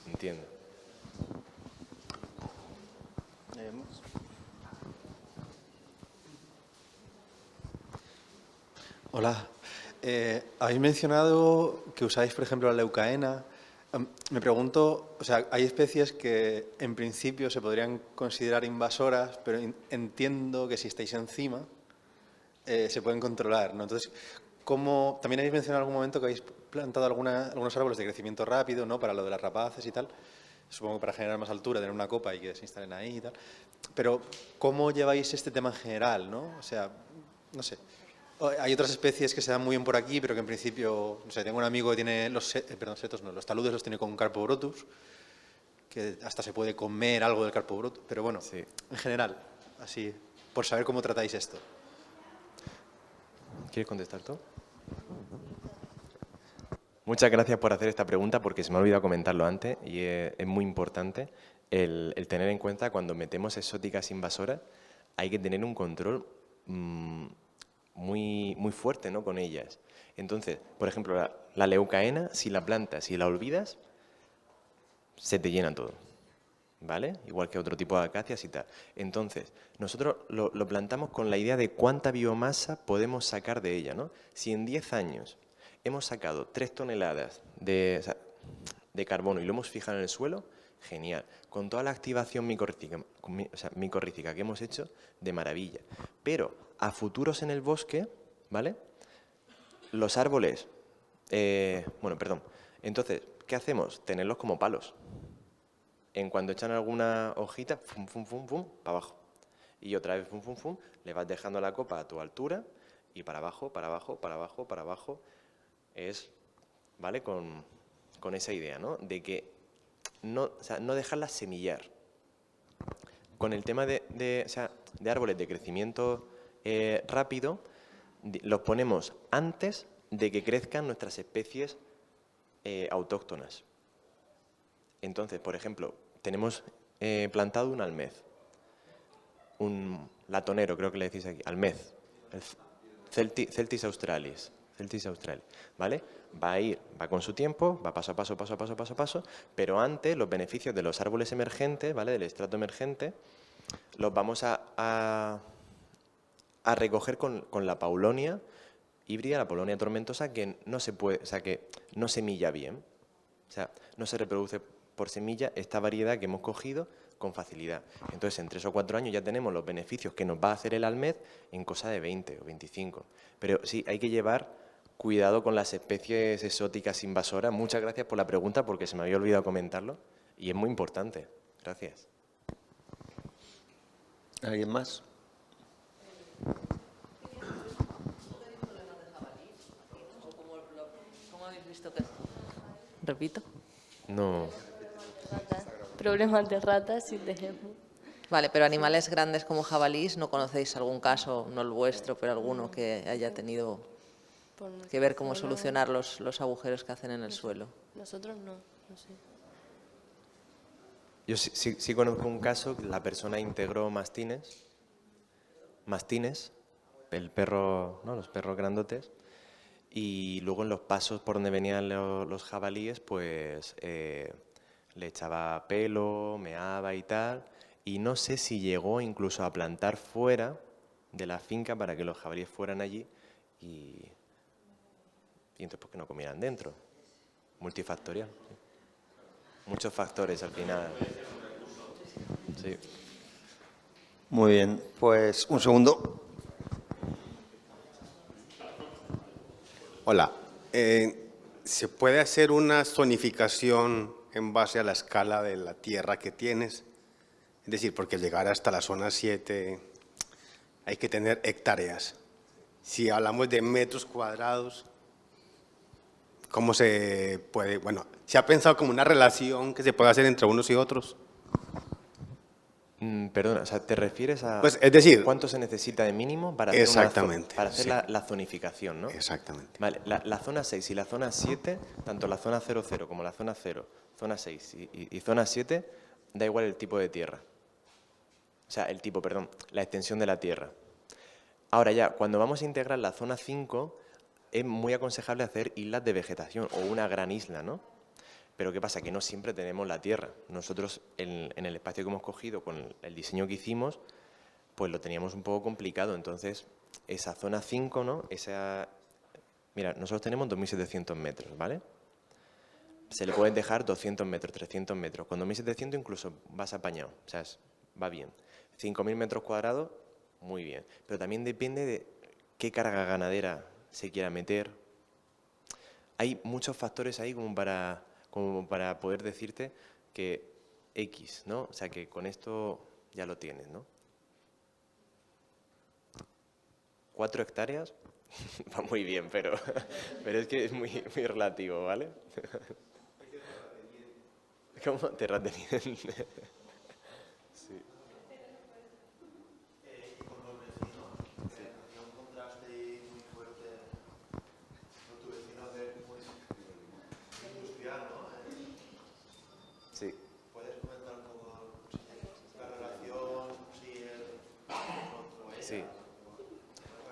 Entiendo. Hola. Habéis mencionado que usáis, por ejemplo, la leucaena. Me pregunto, o sea, hay especies que en principio se podrían considerar invasoras, pero entiendo que si estáis encima se pueden controlar, ¿no? Entonces, también habéis mencionado en algún momento que habéis plantado algunos árboles de crecimiento rápido, ¿no? Para lo de las rapaces y tal. Supongo que para generar más altura, tener una copa y que se instalen ahí y tal. Pero, ¿cómo lleváis este tema en general, no? O sea, no sé. Hay otras especies que se dan muy bien por aquí, pero que en principio, no sé, tengo un amigo que tiene los taludes los tiene con Carpobrotus, que hasta se puede comer algo del Carpobrotus, pero bueno, Sí. En general, así, por saber cómo tratáis esto. ¿Quieres contestar tú? Muchas gracias por hacer esta pregunta porque se me ha olvidado comentarlo antes y es muy importante el tener en cuenta cuando metemos exóticas invasoras, hay que tener un control muy, muy fuerte, ¿no? Con ellas. Entonces, por ejemplo, la leucaena, si la plantas y la olvidas, se te llena todo, ¿vale? Igual que otro tipo de acacias y tal. Entonces, nosotros lo plantamos con la idea de cuánta biomasa podemos sacar de ella, ¿no? Si en 10 años hemos sacado 3 toneladas de carbono y lo hemos fijado en el suelo, genial. Con toda la activación micorrítica que hemos hecho, de maravilla. Pero a futuros en el bosque, ¿vale? Los árboles, entonces, ¿qué hacemos? Tenerlos como palos. En cuanto echan alguna hojita, fum, fum, fum, fum, para abajo. Y otra vez, fum, fum, fum, le vas dejando la copa a tu altura y para abajo, para abajo, para abajo, para abajo. Es, ¿vale? Con esa idea, ¿no? De que no dejarlas semillar. Con el tema de árboles de crecimiento rápido, los ponemos antes de que crezcan nuestras especies autóctonas. Entonces, por ejemplo, tenemos plantado un almez, un latonero, creo que le decís aquí, almez, el Celtis australis, ¿vale? Va con su tiempo, va paso a paso, paso a paso, paso a paso, pero antes los beneficios de los árboles emergentes, ¿vale? Del estrato emergente, los vamos a recoger con la paulonia híbrida, la paulonia tormentosa, que no se puede, que no semilla bien, no se reproduce por semilla esta variedad que hemos cogido con facilidad. Entonces, en 3 o 4 años ya tenemos los beneficios que nos va a hacer el almez en cosa de 20 o 25. Pero sí, hay que llevar cuidado con las especies exóticas invasoras. Muchas gracias por la pregunta, porque se me había olvidado comentarlo y es muy importante. Gracias. ¿Alguien más? ¿Cómo habéis visto que...? Repito. No. Problemas de ratas y de... Vale, pero animales grandes como jabalís, ¿no conocéis algún caso, no el vuestro, pero alguno que haya tenido que ver cómo solucionar los agujeros que hacen en el suelo? Nosotros no sé. Yo sí conozco un caso, la persona integró mastines, el perro, ¿no? Los perros grandotes, y luego en los pasos por donde venían los jabalíes, pues le echaba pelo, meaba y tal, y no sé si llegó incluso a plantar fuera de la finca para que los jabalíes fueran allí y entonces pues que no comieran dentro. Multifactorial. Sí. Muchos factores al final. Sí. Muy bien, pues un segundo. Hola. ¿Se puede hacer una zonificación en base a la escala de la tierra que tienes? Es decir, porque llegar hasta la zona 7 hay que tener hectáreas. Si hablamos de metros cuadrados, ¿cómo se puede? Bueno, ¿se ha pensado como una relación que se puede hacer entre unos y otros? Perdona, o sea, ¿te refieres a Pues, es decir, cuánto se necesita de mínimo para hacer, exactamente, para hacer sí. la zonificación, ¿no? Exactamente. Vale, la zona 6 y la zona 7, tanto la zona 00 como la zona 0, zona 6 y zona 7, da igual el tipo de tierra. O sea, la extensión de la tierra. Ahora ya, cuando vamos a integrar la zona 5, es muy aconsejable hacer islas de vegetación o una gran isla, ¿no? Pero ¿qué pasa? Que no siempre tenemos la tierra. Nosotros, en el espacio que hemos cogido, con el diseño que hicimos, pues lo teníamos un poco complicado. Entonces, esa zona 5, ¿no? Mira, nosotros tenemos 2.700 metros, ¿vale? Se le pueden dejar 200 metros, 300 metros. Con 2.700 incluso vas apañado, o sea, va bien. 5.000 metros cuadrados, muy bien. Pero también depende de qué carga ganadera se quiera meter. Hay muchos factores ahí como para poder decirte que X, ¿no? O sea, que con esto ya lo tienes, ¿no? 4 hectáreas va muy bien, pero es que es muy relativo, ¿vale? ¿Cómo? Terrateniente. Sí. Sí. ¿Puedes comentar un poco la relación, sí.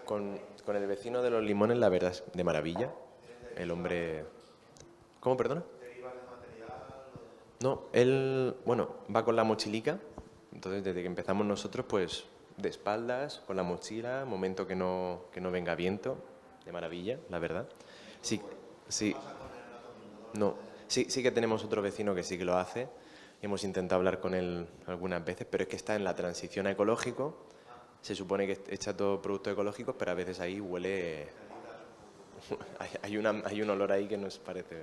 Con el vecino de los limones, la verdad es de maravilla. El hombre... ¿Cómo, perdona? No, él, bueno, va con la mochilica, entonces desde que empezamos nosotros, pues de espaldas, con la mochila, momento que no venga viento, de maravilla, la verdad. Sí, sí, no, sí que tenemos otro vecino que sí que lo hace, hemos intentado hablar con él algunas veces, pero es que está en la transición a ecológico, se supone que echa todo productos ecológicos, pero a veces ahí huele, hay un olor ahí que nos parece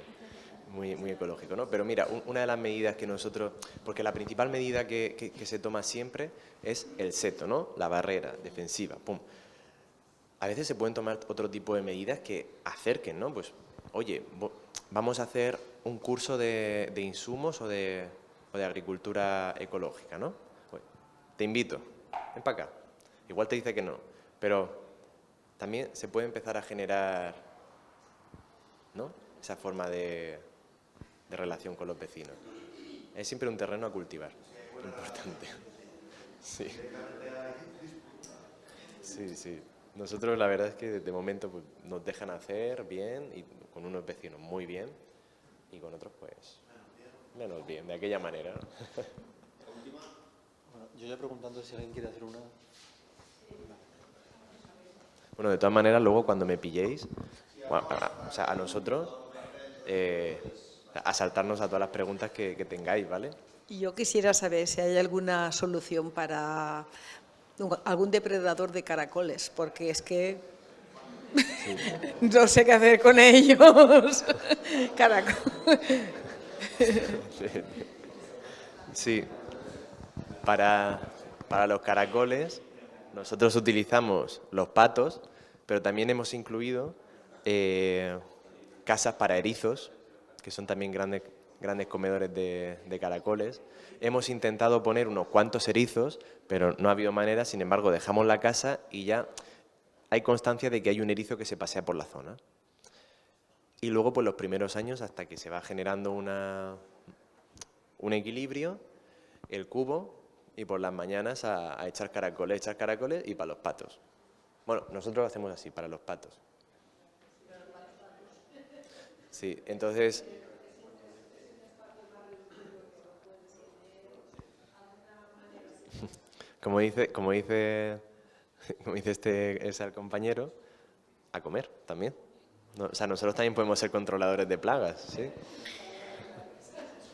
muy ecológico, ¿no? Pero mira, una de las medidas que nosotros, porque la principal medida que se toma siempre es el seto, ¿no? La barrera defensiva, pum. A veces se pueden tomar otro tipo de medidas que acerquen, ¿no? Pues, oye, vamos a hacer un curso de insumos o de agricultura ecológica, ¿no? Pues, te invito, ven para acá. Igual te dice que no, pero también se puede empezar a generar, ¿no? Esa forma de relación con los vecinos. Es siempre un terreno a cultivar, importante. Sí. Sí. Nosotros la verdad es que de momento pues, nos dejan hacer bien y con unos vecinos muy bien y con otros pues menos bien, de aquella manera, ¿no? Bueno, yo ya preguntando si alguien quiere hacer una... Bueno, de todas maneras, luego cuando me pilléis, bueno, o sea, a nosotros, a saltarnos a todas las preguntas que tengáis, ¿vale? Y yo quisiera saber si hay alguna solución para algún depredador de caracoles, porque es que sí. No sé qué hacer con ellos. Sí. Para los caracoles, nosotros utilizamos los patos, pero también hemos incluido casas para erizos, que son también grandes comedores de caracoles. Hemos intentado poner unos cuantos erizos, pero no ha habido manera, sin embargo, dejamos la casa y ya hay constancia de que hay un erizo que se pasea por la zona. Y luego, pues los primeros años, hasta que se va generando un equilibrio, el cubo, y por las mañanas a echar caracoles y para los patos. Bueno, nosotros lo hacemos así, para los patos. Sí, entonces... Como dice ese compañero, a comer también. No, o sea, nosotros también podemos ser controladores de plagas, ¿sí?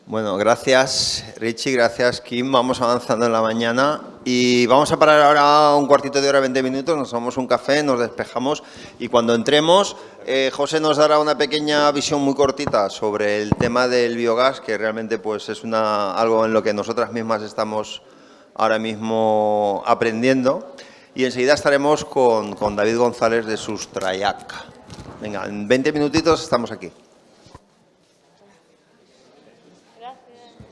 Bueno, gracias Richie, gracias Kim. Vamos avanzando en la mañana y vamos a parar ahora un cuartito de hora, 20 minutos, nos tomamos un café, nos despejamos y cuando entremos, José nos dará una pequeña visión muy cortita sobre el tema del biogás, que realmente pues es algo en lo que nosotras mismas estamos ahora mismo aprendiendo. Y enseguida estaremos con David González de Sustrayac. Venga, en 20 minutitos estamos aquí. Gracias.